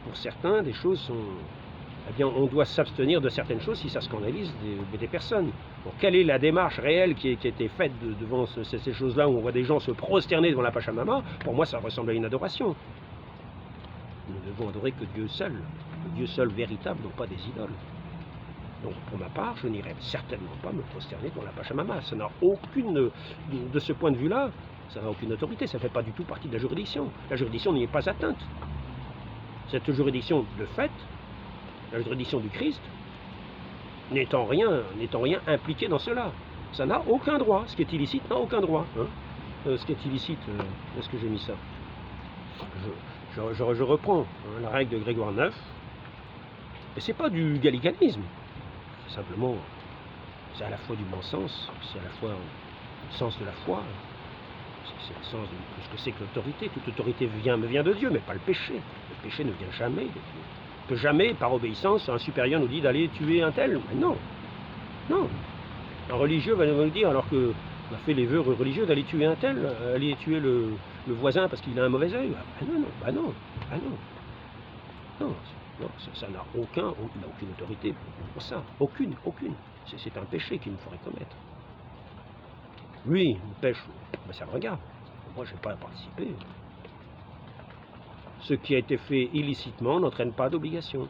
Pour certains, des choses sont... Eh bien, on doit s'abstenir de certaines choses si ça scandalise des personnes. Donc, quelle est la démarche réelle qui a été faite devant ces choses-là où on voit des gens se prosterner devant la Pachamama? Pour moi, ça ressemble à une adoration. Nous ne devons adorer que Dieu seul véritable, non pas des idoles. Donc, pour ma part, je n'irai certainement pas me prosterner devant la Pachamama. Ça n'a aucune, de ce point de vue-là, ça n'a aucune autorité, ça ne fait pas du tout partie de la juridiction. La juridiction n'y est pas atteinte. Cette juridiction de fait, la juridiction du Christ, n'étant rien impliqué dans cela. Ça n'a aucun droit. Ce qui est illicite n'a aucun droit. Hein. Ce qui est illicite, est-ce que j'ai mis ça? Je reprends hein, la règle de Grégoire IX. Et c'est pas du gallicanisme. C'est simplement, c'est à la fois du bon sens, c'est à la fois le sens de la foi. C'est le sens de ce que c'est que l'autorité. Toute autorité me vient de Dieu, mais pas le péché. Le péché ne vient jamais de Dieu. Que jamais, par obéissance, un supérieur nous dit d'aller tuer un tel. Mais non, non. Un religieux va nous dire, alors qu'on a fait les vœux religieux, d'aller tuer un tel, aller tuer le voisin parce qu'il a un mauvais œil. Ah non, bah non, bah non. Non, non, ça n'a aucune autorité pour ça. Aucune. C'est un péché qu'il nous faudrait commettre. Lui, il pêche, ben ça le regarde. Moi, je n'ai pas à participer. Ce qui a été fait illicitement n'entraîne pas d'obligation.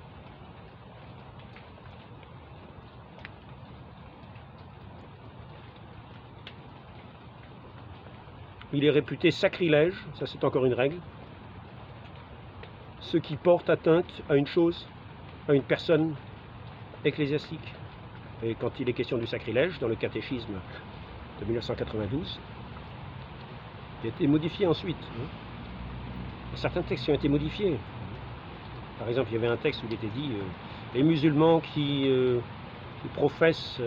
Il est réputé sacrilège, ça c'est encore une règle, ce qui porte atteinte à une chose, à une personne ecclésiastique. Et quand il est question du sacrilège, dans le catéchisme de 1992, qui a été modifié ensuite. Certains textes qui ont été modifiés. Par exemple, il y avait un texte où il était dit les musulmans qui professent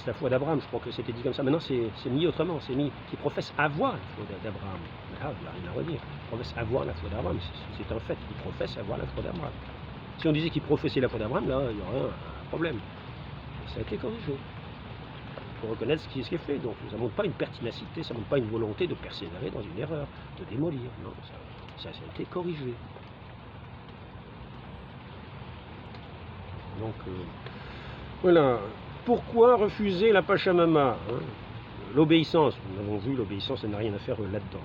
la foi d'Abraham, je crois que c'était dit comme ça. Maintenant, c'est mis autrement, c'est mis qui professent avoir la foi d'Abraham. Là, il n'y a rien à redire. Ils professent avoir la foi d'Abraham, c'est un fait, ils professent avoir la foi d'Abraham. Si on disait qu'ils professaient la foi d'Abraham, là, il y aurait un problème. Et ça a été corrigé. Il faut reconnaître ce qui est fait. Donc, ça ne montre pas une pertinacité, ça ne montre pas une volonté de persévérer dans une erreur, de démolir. Non, ça a été corrigé. Donc, voilà. Pourquoi refuser la Pachamama hein? L'obéissance, nous avons vu, l'obéissance, ça n'a rien à faire là-dedans.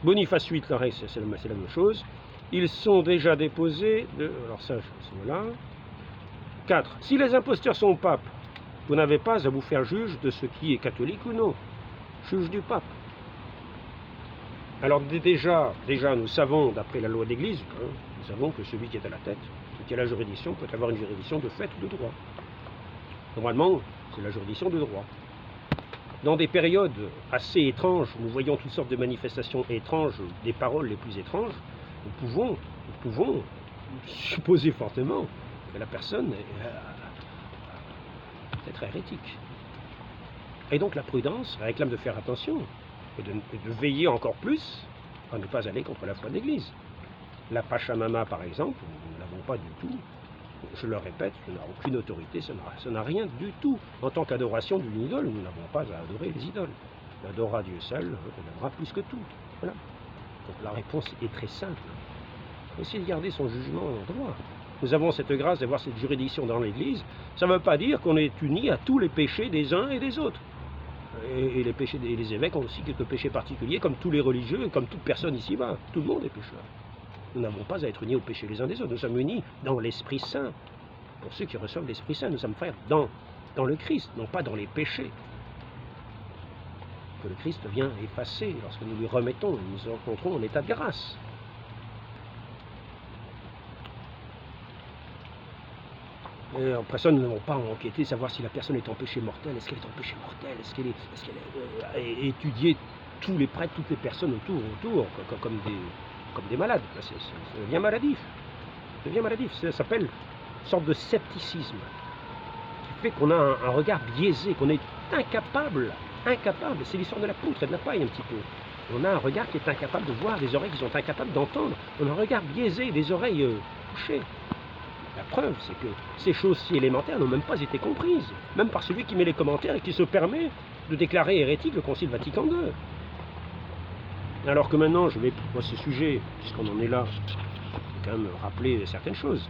Boniface VIII, la règle, c'est la même chose. Ils sont déjà déposés, alors ça, voilà. 4. Si les imposteurs sont papes, vous n'avez pas à vous faire juge de ce qui est catholique ou non. Juge du pape. Alors déjà nous savons, d'après la loi d'Église, hein, nous savons que celui qui est à la tête, qui a la juridiction, peut avoir une juridiction de fait ou de droit. Normalement, c'est la juridiction de droit. Dans des périodes assez étranges, nous voyons toutes sortes de manifestations étranges, des paroles les plus étranges, nous pouvons supposer fortement que la personne est peut-être hérétique. Et donc la prudence réclame de faire attention et de veiller encore plus à ne pas aller contre la foi de l'Église. La Pachamama, par exemple, nous ne l'avons pas du tout. Je le répète, ça n'a aucune autorité, ça n'a rien du tout. En tant qu'adoration d'une idole, nous n'avons pas à adorer les idoles. On adorera Dieu seul, on aimera plus que tout. Voilà. Donc la réponse est très simple. Essayez de garder son jugement droit. Nous avons cette grâce d'avoir cette juridiction dans l'Église. Ça ne veut pas dire qu'on est unis à tous les péchés des uns et des autres. Et les péchés, et les évêques ont aussi quelques péchés particuliers, comme tous les religieux, et comme toute personne ici-bas. Tout le monde est pécheur. Nous n'avons pas à être unis aux péchés les uns des autres. Nous sommes unis dans l'Esprit Saint. Pour ceux qui reçoivent l'Esprit Saint, nous sommes frères dans le Christ, non pas dans les péchés. Que le Christ vient effacer lorsque nous lui remettons et nous rencontrons en état de grâce. Et après ça, nous n'avons pas à enquêter, savoir si la personne est en péché mortel, est-ce qu'elle est en péché mortel, est-ce qu'elle est étudier tous les prêtres, toutes les personnes autour comme des malades. Ça devient maladif. Ça devient maladif. Ça s'appelle une sorte de scepticisme qui fait qu'on a un regard biaisé, qu'on est incapable, c'est l'histoire de la poutre et de la paille un petit peu. On a un regard qui est incapable de voir, des oreilles qui sont incapables d'entendre. On a un regard biaisé, des oreilles couchées. La preuve, c'est que ces choses si élémentaires n'ont même pas été comprises, même par celui qui met les commentaires et qui se permet de déclarer hérétique le Concile Vatican II. Alors que maintenant, je vais, à ce sujet, puisqu'on en est là, je vais quand même rappeler certaines choses.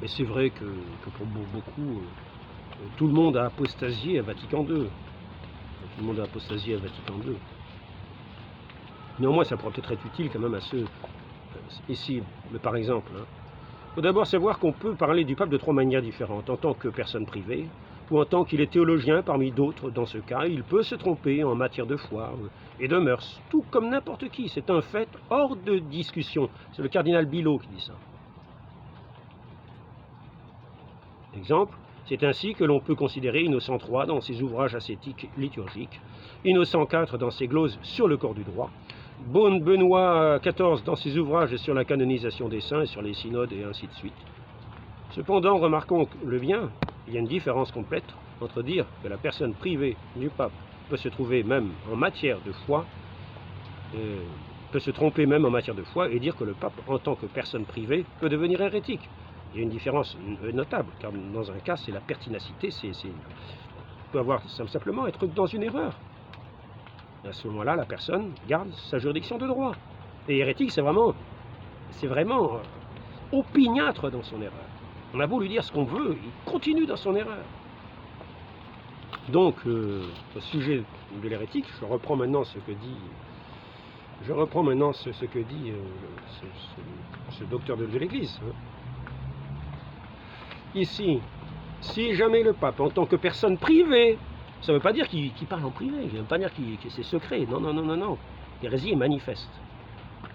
Et c'est vrai que pour beaucoup, tout le monde a apostasié à Vatican II. Tout le monde a apostasié à Vatican II. Néanmoins, ça pourrait peut-être être utile quand même à ceux ici, mais par exemple. Il faut d'abord savoir qu'on peut parler du pape de trois manières différentes. En tant que personne privée, ou en tant qu'il est théologien parmi d'autres. Dans ce cas, il peut se tromper en matière de foi et de mœurs, tout comme n'importe qui. C'est un fait hors de discussion. C'est le cardinal Bilot qui dit ça. Exemple, c'est ainsi que l'on peut considérer Innocent III dans ses ouvrages ascétiques liturgiques, Innocent IV dans ses gloses sur le corps du droit, Benoît XIV dans ses ouvrages sur la canonisation des saints et sur les synodes et ainsi de suite. Cependant, remarquons le bien, il y a une différence complète entre dire que la personne privée du pape peut se trouver même en matière de foi, peut se tromper même en matière de foi, et dire que le pape, en tant que personne privée, peut devenir hérétique. Il y a une différence notable, car dans un cas, c'est la pertinacité, peut avoir simplement être dans une erreur. À ce moment-là, la personne garde sa juridiction de droit. Et hérétique, c'est vraiment opiniâtre dans son erreur. On a beau lui dire ce qu'on veut, il continue dans son erreur. Donc, au sujet de l'hérétique, je reprends maintenant ce que dit ce docteur de l'Église. Ici, si jamais le pape, en tant que personne privée, ça ne veut pas dire qu'il parle en privé, ça ne veut pas dire que c'est secret, non. L'hérésie est manifeste.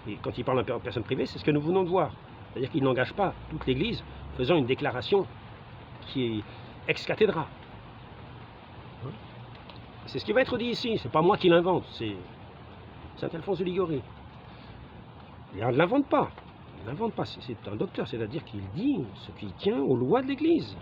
Et quand il parle en personne privée, c'est ce que nous venons de voir. C'est-à-dire qu'il n'engage pas toute l'Église faisant une déclaration qui est ex cathedra. C'est ce qui va être dit ici, c'est pas moi qui l'invente, c'est Saint Alphonse de Liguori. Il ne l'invente pas. C'est un docteur, c'est-à-dire qu'il dit ce qui tient aux lois de l'Église.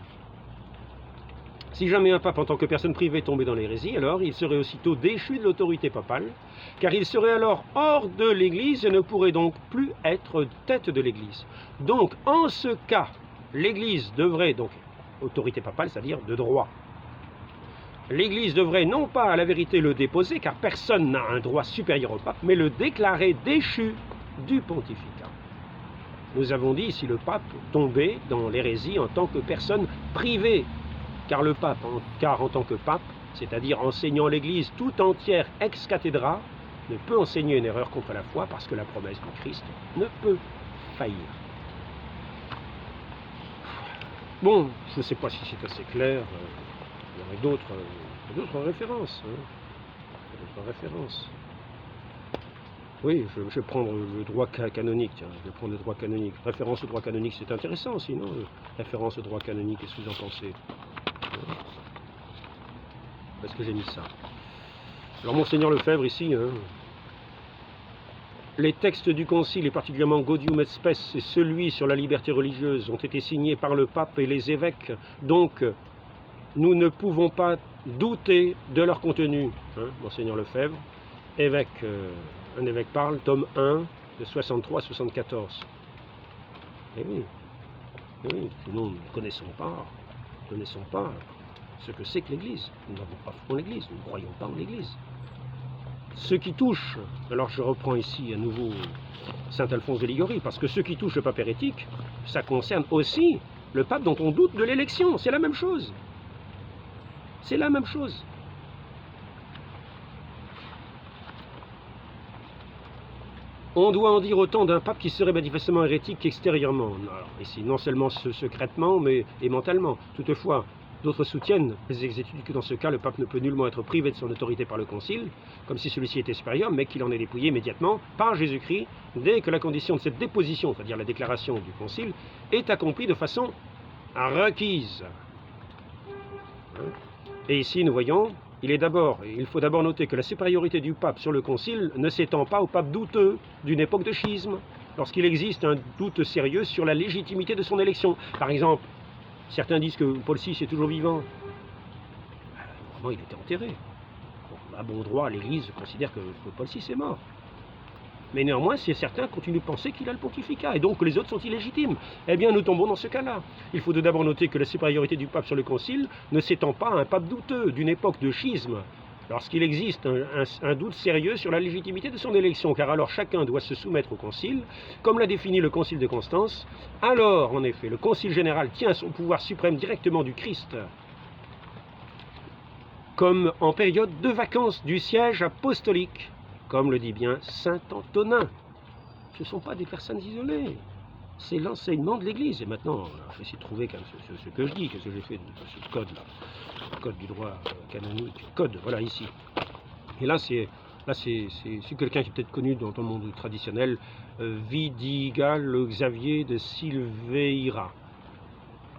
Si jamais un pape en tant que personne privée tombait dans l'hérésie, alors il serait aussitôt déchu de l'autorité papale, car il serait alors hors de l'Église et ne pourrait donc plus être tête de l'Église. Donc, en ce cas, l'Église devrait, donc, autorité papale, c'est-à-dire de droit, l'Église devrait non pas à la vérité le déposer, car personne n'a un droit supérieur au pape, mais le déclarer déchu du pontificat. Nous avons dit ici le pape tombait dans l'hérésie en tant que personne privée, car en tant que pape, c'est-à-dire enseignant l'Église tout entière ex cathedra, ne peut enseigner une erreur contre la foi parce que la promesse du Christ ne peut faillir. Bon, je ne sais pas si c'est assez clair, il y aurait d'autres références. D'autres références. Oui, je vais prendre le droit canonique, tiens, je vais prendre le droit canonique. Référence au droit canonique, c'est intéressant, sinon, référence au droit canonique, qu'est-ce que vous en pensez? Parce que j'ai mis ça. Alors, Monseigneur Lefebvre, ici, les textes du Concile, et particulièrement Gaudium et Spes et celui sur la liberté religieuse, ont été signés par le pape et les évêques, donc nous ne pouvons pas douter de leur contenu. Monseigneur Lefebvre, un évêque parle, tome 1, de 63 à 74. Eh oui, nous ne connaissons pas ce que c'est que l'Église. Nous n'avons pas foi en l'Église, nous ne croyons pas en l'Église. Ce qui touche, alors je reprends ici à nouveau Saint Alphonse de Liguori, parce que ce qui touche le pape hérétique, ça concerne aussi le pape dont on doute de l'élection, c'est la même chose. C'est la même chose. On doit en dire autant d'un pape qui serait manifestement hérétique qu'extérieurement. Alors, ici, non seulement secrètement, mais et mentalement. Toutefois, d'autres soutiennent les exécutifs que dans ce cas, le pape ne peut nullement être privé de son autorité par le Concile, comme si celui-ci était supérieur, mais qu'il en est dépouillé immédiatement par Jésus-Christ, dès que la condition de cette déposition, c'est-à-dire la déclaration du Concile, est accomplie de façon requise. Et ici, nous voyons, il faut d'abord noter que la supériorité du pape sur le Concile ne s'étend pas au pape douteux d'une époque de schisme, lorsqu'il existe un doute sérieux sur la légitimité de son élection. Par exemple, certains disent que Paul VI est toujours vivant. Vraiment, il était enterré. Bon, à bon droit, l'Église considère que Paul VI est mort. Mais néanmoins, certains continuent de penser qu'il a le pontificat, et donc que les autres sont illégitimes. Eh bien, nous tombons dans ce cas-là. Il faut d'abord noter que la supériorité du pape sur le Concile ne s'étend pas à un pape douteux d'une époque de schisme, lorsqu'il existe un doute sérieux sur la légitimité de son élection, car alors chacun doit se soumettre au Concile, comme l'a défini le Concile de Constance. Alors, en effet, le Concile général tient son pouvoir suprême directement du Christ, comme en période de vacances du siège apostolique, comme le dit bien saint Antonin. Ce ne sont pas des personnes isolées, c'est l'enseignement de l'Église. Et maintenant, je vais essayer de trouver quand même ce que je dis, qu'est-ce que j'ai fait de ce code-là. code du droit canonique, code, voilà ici. Et là c'est quelqu'un qui est peut-être connu dans le monde traditionnel, Vidigal Xavier de Silveira.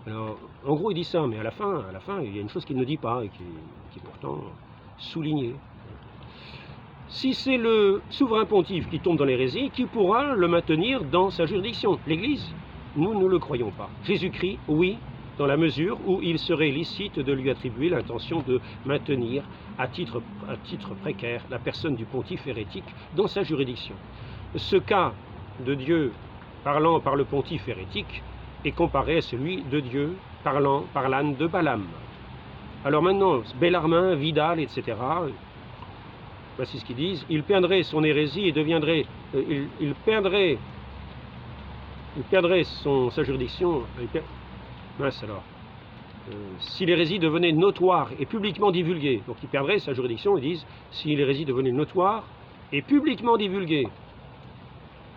Alors, en gros, il dit ça, mais à la fin, il y a une chose qu'il ne dit pas et qui est pourtant soulignée. Si c'est le souverain pontife qui tombe dans l'hérésie, qui pourra le maintenir dans sa juridiction? L'Église? Nous ne le croyons pas. Jésus-Christ, oui, dans la mesure où il serait licite de lui attribuer l'intention de maintenir à titre précaire la personne du pontife hérétique dans sa juridiction. Ce cas de Dieu parlant par le pontife hérétique est comparé à celui de Dieu parlant par l'âne de Balaam. Alors maintenant, Bellarmin, Vidal, etc., voici ce qu'ils disent: il perdrait son hérésie et deviendrait, il perdrait sa juridiction. Mince alors. Si l'hérésie devenait notoire et publiquement divulguée, donc il perdrait sa juridiction, ils disent, si l'hérésie devenait notoire et publiquement divulguée.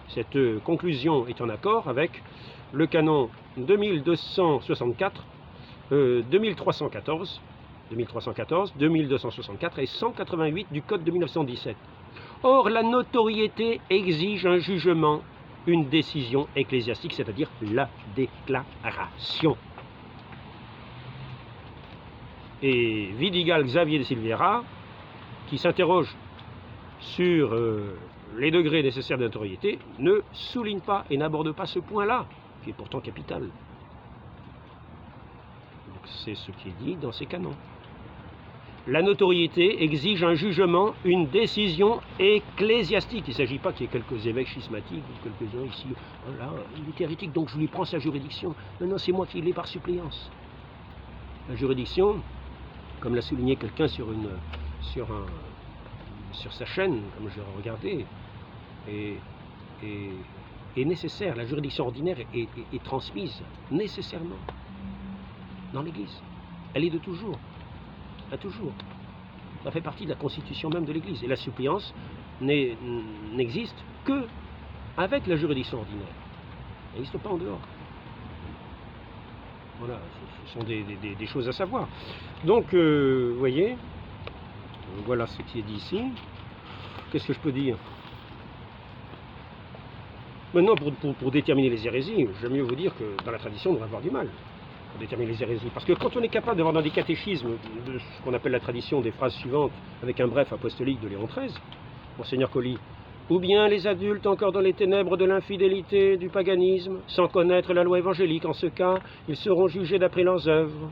Cette conclusion est en accord avec le canon 2264, 2314, 2264 et 188 du Code de 1917. Or, la notoriété exige un jugement, une décision ecclésiastique, c'est-à-dire la déclaration. Et Vidigal Xavier de Silveira, qui s'interroge sur les degrés nécessaires de notoriété, ne souligne pas et n'aborde pas ce point-là, qui est pourtant capital. C'est ce qui est dit dans ces canons. La notoriété exige un jugement, une décision ecclésiastique. Il ne s'agit pas qu'il y ait quelques évêques schismatiques ou quelques-uns ici. Voilà, il est hérétique, donc je lui prends sa juridiction. Non, non, c'est moi qui l'ai par suppléance. La juridiction, comme l'a souligné quelqu'un sur sa chaîne, comme je l'ai regardé, est nécessaire. La juridiction ordinaire est transmise nécessairement dans l'Église. Elle est de toujours. À toujours. Ça fait partie de la constitution même de l'Église. Et la suppléance n'existe que avec la juridiction ordinaire. Elle n'existe pas en dehors. Voilà, ce sont des choses à savoir. Donc, vous voyez, voilà ce qui est dit ici. Qu'est-ce que je peux dire? Maintenant, pour déterminer les hérésies, j'aime mieux vous dire que dans la tradition, on devrait avoir du mal pour déterminer les hérésies. Parce que quand on est capable d'avoir dans des catéchismes de ce qu'on appelle la tradition des phrases suivantes, avec un bref apostolique de Léon XIII, Monseigneur Colli, ou bien les adultes encore dans les ténèbres de l'infidélité, du paganisme, sans connaître la loi évangélique, en ce cas, ils seront jugés d'après leurs œuvres.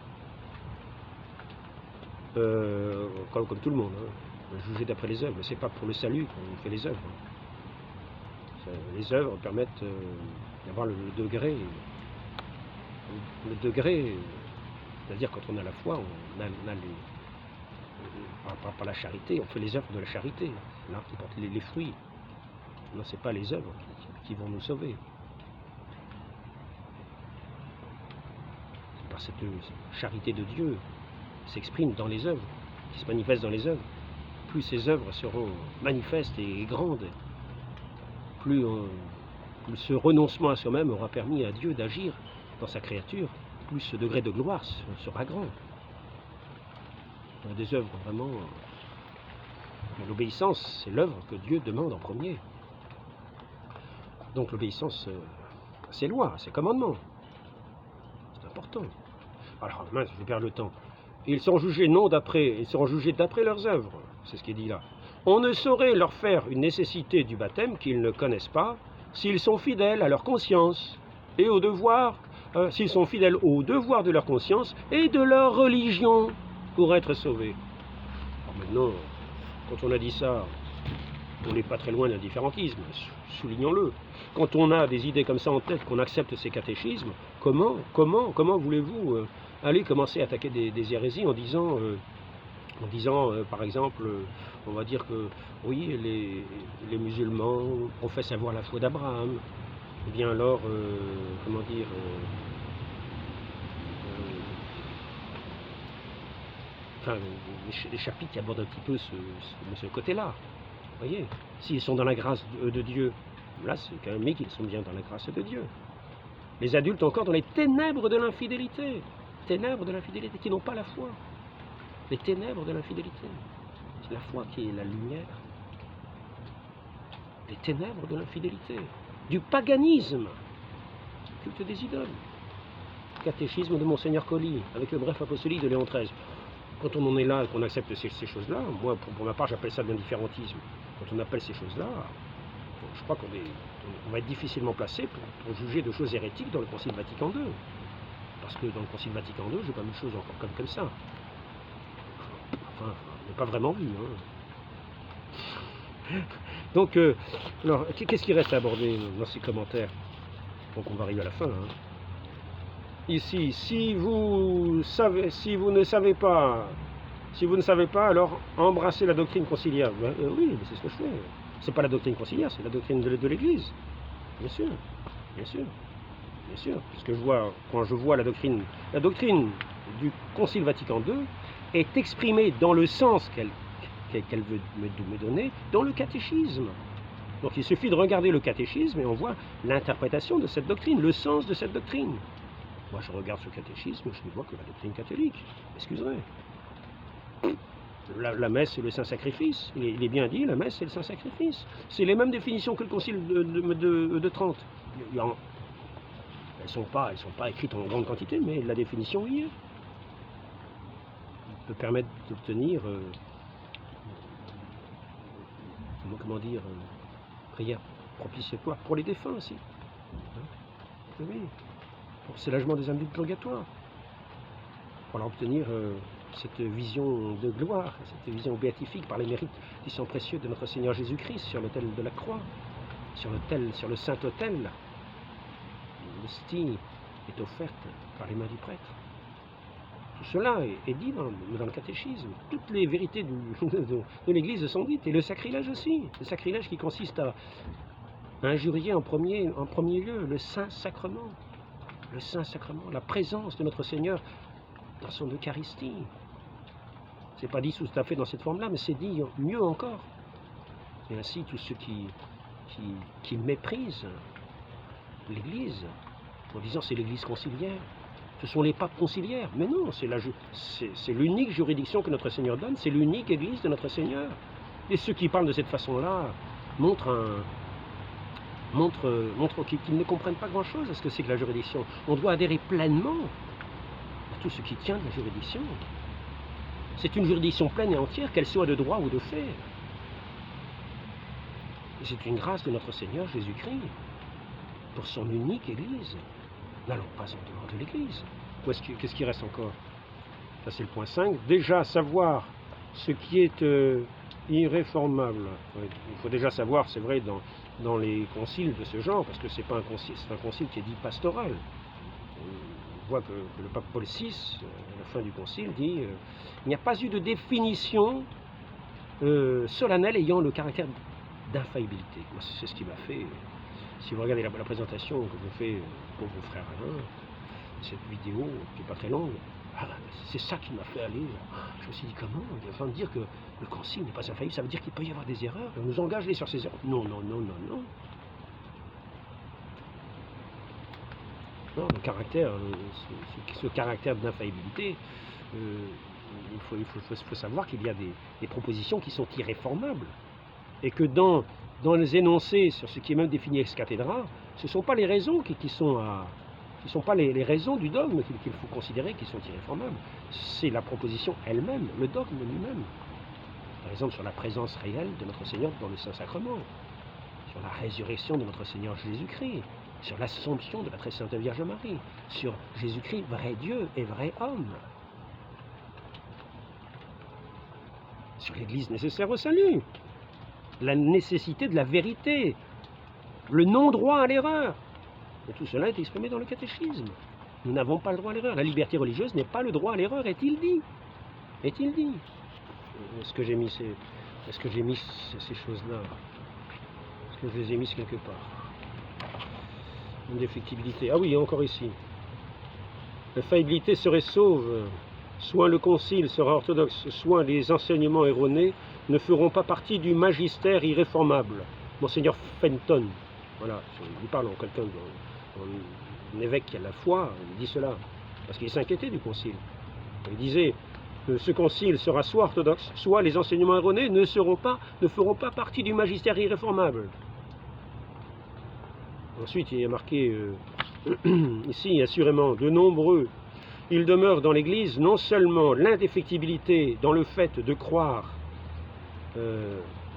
Comme tout le monde, hein. Jugés d'après les œuvres, c'est pas pour le salut qu'on fait les œuvres. Les œuvres permettent d'avoir le degré, c'est-à-dire quand on a la foi, on a par la charité, on fait les œuvres de la charité, l'arbre qui porte les fruits. Non, c'est pas les œuvres qui vont nous sauver. C'est par cette charité de Dieu qui s'exprime dans les œuvres, qui se manifeste dans les œuvres. Plus ces œuvres seront manifestes et grandes, plus ce renoncement à soi-même aura permis à Dieu d'agir dans sa créature, plus ce degré de gloire sera grand. Des œuvres vraiment... L'obéissance, c'est l'œuvre que Dieu demande en premier. Donc l'obéissance, c'est loi, c'est commandement. C'est important. Alors, mince, je perds le temps. Ils seront jugés d'après leurs œuvres. C'est ce qui est dit là. On ne saurait leur faire une nécessité du baptême qu'ils ne connaissent pas s'ils sont fidèles à leur conscience et au devoir, s'ils sont fidèles au devoir de leur conscience et de leur religion pour être sauvés. Alors maintenant, quand on a dit ça, on n'est pas très loin d'un différentisme, soulignons-le. Quand on a des idées comme ça en tête, qu'on accepte ces catéchismes, comment voulez-vous aller commencer à attaquer des hérésies en disant par exemple, on va dire que oui, les musulmans professent avoir la foi d'Abraham, ou bien alors, les chapitres qui abordent un petit peu ce côté-là. Vous voyez, s'ils sont dans la grâce de Dieu, là c'est quand même qu'ils sont bien dans la grâce de Dieu. Les adultes encore dans les ténèbres de l'infidélité, qui n'ont pas la foi. les ténèbres de l'infidélité. C'est la foi qui est la lumière. Les ténèbres de l'infidélité, du paganisme, culte des idoles. Catéchisme de Monseigneur Colli, avec le bref apostolique de Léon XIII. Quand on en est là et qu'on accepte ces choses-là, moi, pour ma part, j'appelle ça de l'indifférentisme. Quand on appelle ces choses-là, je crois qu'on va être difficilement placé pour juger de choses hérétiques dans le Concile Vatican II. Parce que dans le Concile Vatican II, j'ai pas vu de choses encore comme ça. Enfin, on n'a pas vraiment vu. Hein. Donc, alors, qu'est-ce qui reste à aborder dans ces commentaires? Donc on va arriver à la fin. Hein. Ici, si vous ne savez pas, alors embrassez la doctrine conciliaire. Ben, oui, c'est ce que je fais. C'est pas la doctrine conciliaire, c'est la doctrine de l'Église. Bien sûr, bien sûr, bien sûr. Parce que quand je vois la doctrine du Concile Vatican II est exprimée dans le sens qu'elle veut me donner dans le catéchisme. Donc il suffit de regarder le catéchisme et on voit l'interprétation de cette doctrine, le sens de cette doctrine. Moi je regarde ce catéchisme, je ne vois que la doctrine catholique, excusez. La messe et le Saint-Sacrifice, il est bien dit, la messe et le Saint-Sacrifice. C'est les mêmes définitions que le Concile de Trente. Elles ne sont pas écrites en grande quantité, mais la définition y est. Elle peut permettre d'obtenir, comment dire, prière propitiatoire pour les défunts aussi. Oui, pour soulagement des âmes du purgatoire. Pour leur obtenir cette vision de gloire, cette vision béatifique par les mérites du sang précieux de notre Seigneur Jésus-Christ sur l'autel de la croix, sur le saint autel. L'hostie est offerte par les mains du prêtre. Tout cela est dit dans le catéchisme. Toutes les vérités de l'Église sont dites. Et le sacrilège aussi. Le sacrilège qui consiste à injurier en premier lieu le Saint-Sacrement. Le Saint-Sacrement, la présence de notre Seigneur dans son Eucharistie. C'est pas dit tout à fait dans cette forme-là, mais c'est dit mieux encore. Et ainsi, tous ceux qui méprisent l'Église, en disant c'est l'Église conciliaire, ce sont les papes conciliaires. Mais non, c'est l'unique juridiction que notre Seigneur donne, c'est l'unique Église de notre Seigneur. Et ceux qui parlent de cette façon-là montrent qu'ils ne comprennent pas grand-chose à ce que c'est que la juridiction. On doit adhérer pleinement à tout ce qui tient de la juridiction. C'est une juridiction pleine et entière, qu'elle soit de droit ou de fait. Et c'est une grâce de notre Seigneur Jésus-Christ pour son unique Église. N'allons pas en dehors de l'Église. Qu'est-ce qui reste encore? Ça, c'est le point 5. Déjà, savoir ce qui est irréformable. Il faut déjà savoir, c'est vrai, dans les conciles de ce genre, parce que c'est pas un concile, c'est un concile qui est dit pastoral. On voit que le pape Paul VI, à la fin du concile, dit il n'y a pas eu de définition solennelle ayant le caractère d'infaillibilité. C'est ce qui m'a fait. Si vous regardez la présentation que je fais pour vos frères Alain, cette vidéo qui n'est pas très longue, c'est ça qui m'a fait aller. Je me suis dit comment il est en train de dire que le concile n'est pas infaillible, ça veut dire qu'il peut y avoir des erreurs, on nous engage sur ces erreurs. Non, non, non, non, non. Non, le caractère, ce caractère d'infaillibilité, il faut savoir qu'il y a des propositions qui sont irréformables. Et que dans les énoncés sur ce qui est même défini ex cathedra, ce ne sont pas les raisons qui sont pas les raisons du dogme qu'il faut considérer qui sont irréformables. C'est la proposition elle-même, le dogme lui-même. Par exemple, sur la présence réelle de notre Seigneur dans le Saint-Sacrement, sur la résurrection de notre Seigneur Jésus-Christ, sur l'Assomption de la Très Sainte Vierge Marie, sur Jésus-Christ, vrai Dieu et vrai homme, sur l'Église nécessaire au salut, la nécessité de la vérité, le non-droit à l'erreur. Et tout cela est exprimé dans le catéchisme. Nous n'avons pas le droit à l'erreur. La liberté religieuse n'est pas le droit à l'erreur, est-il dit? Est-il dit? Est-ce que j'ai mis ces choses-là? Est-ce que je les ai mises quelque part? Une défectibilité. Ah oui, encore ici. L'infaillibilité serait sauve. Soit le concile sera orthodoxe, soit les enseignements erronés ne feront pas partie du magistère irréformable. Monseigneur Fenton, voilà, il parle en quelqu'un, un évêque qui a la foi, il dit cela, parce qu'il s'inquiétait du concile. Il disait, ce concile sera soit orthodoxe, soit les enseignements erronés ne feront pas partie du magistère irréformable. Ensuite, il y a marqué ici, assurément, de nombreux. Il demeure dans l'Église non seulement l'indéfectibilité dans le fait de croire,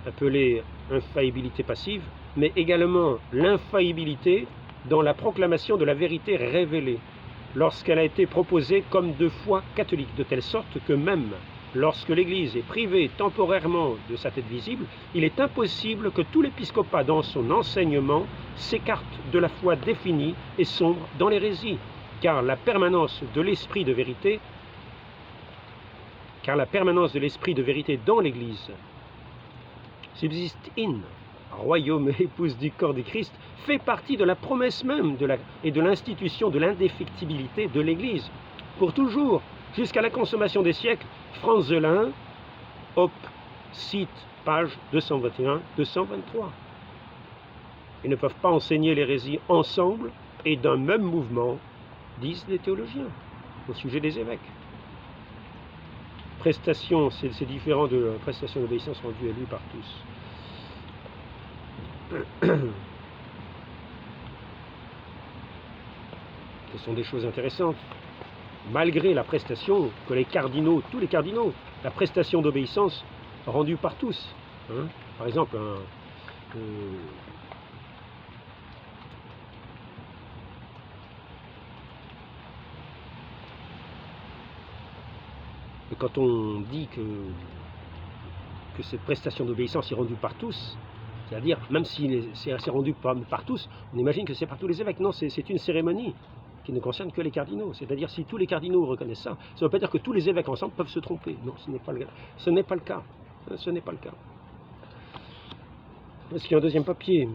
appelée infaillibilité passive, mais également l'infaillibilité dans la proclamation de la vérité révélée, lorsqu'elle a été proposée comme de foi catholique, de telle sorte que même lorsque l'Église est privée temporairement de sa tête visible, il est impossible que tout l'épiscopat dans son enseignement s'écarte de la foi définie et sombre dans l'hérésie, car la permanence de l'esprit de vérité, dans l'Église subsiste in, royaume et épouse du corps du Christ, fait partie de la promesse même et de l'institution de l'indéfectibilité de l'Église. Pour toujours, jusqu'à la consommation des siècles, Franz Zelin, Hop, cite, page 221-223. Ils ne peuvent pas enseigner l'hérésie ensemble et d'un même mouvement, disent les théologiens, au sujet des évêques. Prestation, c'est différent de la prestation d'obéissance rendue à lui par tous. Ce sont des choses intéressantes. Malgré la prestation que les cardinaux, tous les cardinaux, la prestation d'obéissance rendue par tous. Hein. Par exemple, quand on dit que cette prestation d'obéissance est rendue par tous, c'est-à-dire, même si c'est rendu par tous, on imagine que c'est par tous les évêques. Non, c'est une cérémonie qui ne concerne que les cardinaux. C'est-à-dire, si tous les cardinaux reconnaissent ça, ça ne veut pas dire que tous les évêques ensemble peuvent se tromper. Non, ce n'est pas le cas. Ce n'est pas le cas. Ce n'est pas le cas. Est-ce qu'il y a un deuxième papier?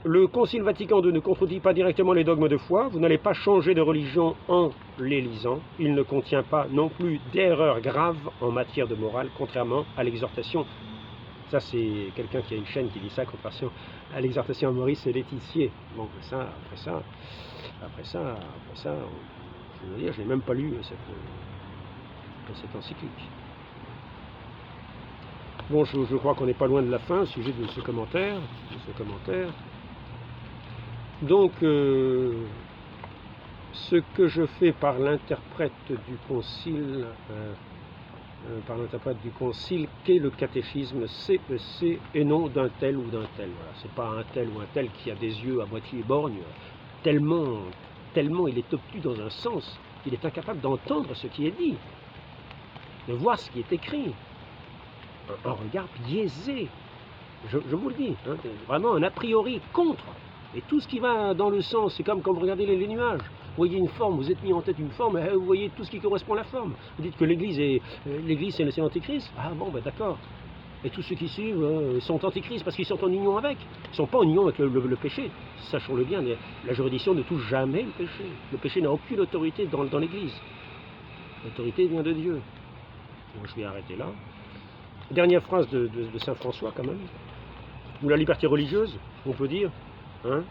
Le Concile Vatican II ne contredit pas directement les dogmes de foi. Vous n'allez pas changer de religion en les lisant. Il ne contient pas non plus d'erreurs graves en matière de morale, contrairement à l'exhortation. Ça, c'est quelqu'un qui a une chaîne qui dit ça, contrairement à l'exhortation à Maurice et Laetitier. Bon, après ça, je veux dire, je n'ai même pas lu cette encyclique. Bon, je crois qu'on n'est pas loin de la fin au sujet de ce commentaire. Donc, ce que je fais par l'interprète du concile, qu'est le catéchisme, c'est et non d'un tel ou d'un tel. Voilà. C'est pas un tel ou un tel qui a des yeux à moitié borgnes, tellement il est obtus dans un sens, il est incapable d'entendre ce qui est dit, de voir ce qui est écrit. Un regard biaisé, je vous le dis, hein, vraiment un a priori contre. Et tout ce qui va dans le sens, c'est comme quand vous regardez les nuages. Vous voyez une forme, vous êtes mis en tête une forme, vous voyez tout ce qui correspond à la forme. Vous dites que l'Église c'est l'Antéchrist. Ah bon, ben d'accord. Et tous ceux qui suivent sont antéchrists parce qu'ils sont en union avec. Ils ne sont pas en union avec le péché. Sachons-le bien, la juridiction ne touche jamais le péché. Le péché n'a aucune autorité dans l'Église. L'autorité vient de Dieu. Bon, je vais arrêter là. Dernière phrase de saint François quand même. Ou la liberté religieuse, on peut dire. Hein,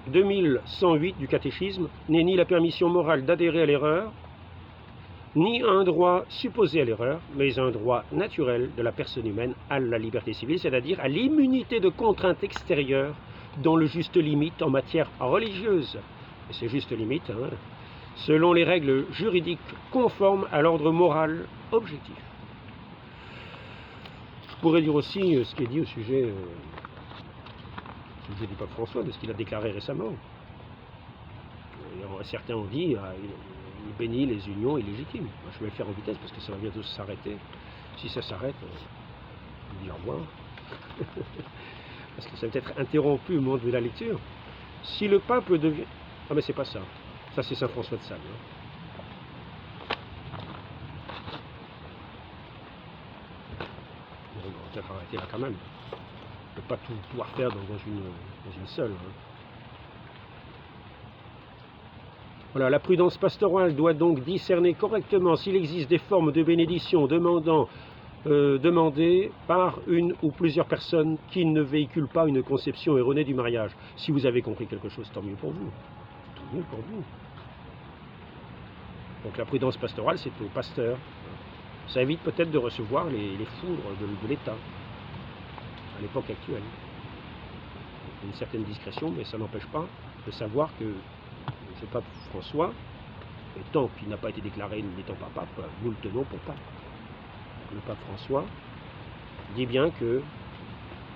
2108 du catéchisme n'est ni la permission morale d'adhérer à l'erreur, ni un droit supposé à l'erreur, mais un droit naturel de la personne humaine à la liberté civile, c'est-à-dire à l'immunité de contraintes extérieures dans le juste limite en matière religieuse. Et ces justes limites, hein, selon les règles juridiques conformes à l'ordre moral objectif. Je pourrais dire aussi ce qui est dit au sujet du pape François, de ce qu'il a déclaré récemment. Certains ont dit il bénit les unions illégitimes. Moi, je vais le faire en vitesse parce que ça va bientôt s'arrêter. Si ça s'arrête, on dit au revoir. Parce que ça va peut-être interrompu au moment de la lecture. Si le pape devient... Ah mais c'est pas ça. Ça c'est saint François de Sales. Hein. On va peut-être arrêter là quand même. On ne peut pas tout pouvoir faire dans une seule. Hein. Voilà, la prudence pastorale doit donc discerner correctement s'il existe des formes de bénédiction demandées par une ou plusieurs personnes qui ne véhiculent pas une conception erronée du mariage. Si vous avez compris quelque chose, tant mieux pour vous. Tant mieux pour vous. Donc la prudence pastorale, c'est au pasteur. Ça évite peut-être de recevoir les foudres de l'État à l'époque actuelle. Une certaine discrétion, mais ça n'empêche pas de savoir que ce pape François, et tant qu'il n'a pas été déclaré n'étant pas pape, nous le tenons pour pape. Le pape François dit bien que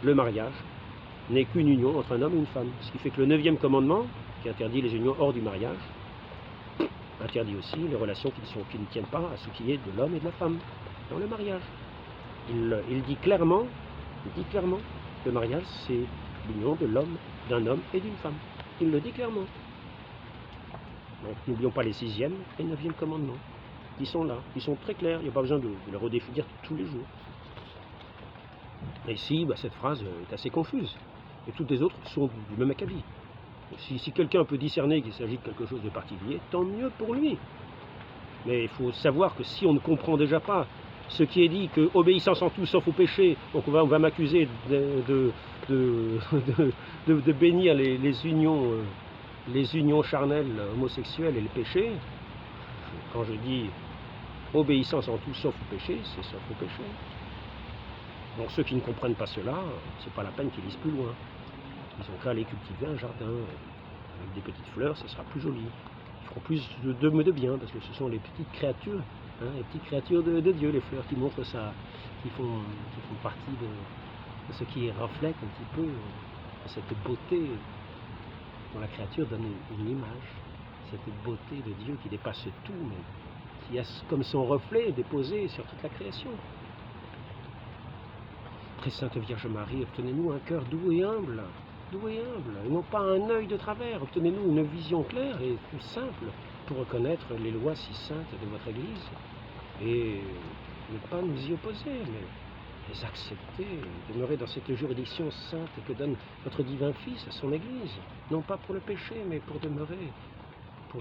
le mariage n'est qu'une union entre un homme et une femme. Ce qui fait que le 9e commandement, qui interdit les unions hors du mariage, interdit aussi les relations qui ne tiennent pas à ce qui est de l'homme et de la femme dans le mariage. Il dit clairement que le mariage, c'est l'union de l'homme, d'un homme et d'une femme. Il le dit clairement. Donc n'oublions pas les 6e et 9e commandements. Ils sont là, ils sont très clairs, il n'y a pas besoin de les redéfinir tous les jours. Et ici, cette phrase est assez confuse. Et toutes les autres sont du même acabit. Si quelqu'un peut discerner qu'il s'agit de quelque chose de particulier, tant mieux pour lui. Mais il faut savoir que si on ne comprend déjà pas ce qui est dit, que obéissance en tout sauf au péché, donc on va m'accuser de bénir les unions charnelles homosexuelles et le péché. Quand je dis obéissance en tout sauf au péché, c'est sauf au péché. Donc ceux qui ne comprennent pas cela, c'est pas la peine qu'ils lisent plus loin. Ils ont qu'à aller cultiver un jardin avec des petites fleurs, ce sera plus joli. Ils feront plus de bien, parce que ce sont les petites créatures, les petites créatures de Dieu, les fleurs qui montrent ça, qui font partie de ce qui reflète un petit peu cette beauté dont la créature donne une image, cette beauté de Dieu qui dépasse tout, mais qui a comme son reflet déposé sur toute la création. Très Sainte Vierge Marie, obtenez-nous un cœur doux et humble, et non pas un œil de travers. Obtenez-nous une vision claire et simple pour reconnaître les lois si saintes de votre Église et ne pas nous y opposer, mais les accepter, demeurer dans cette juridiction sainte que donne notre divin Fils à son Église, non pas pour le péché, mais pour demeurer, pour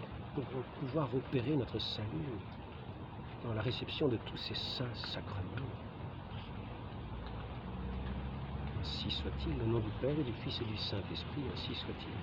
pouvoir opérer notre salut dans la réception de tous ces saints sacrements. Ainsi soit-il, au nom du Père et du Fils et du Saint-Esprit, ainsi soit-il.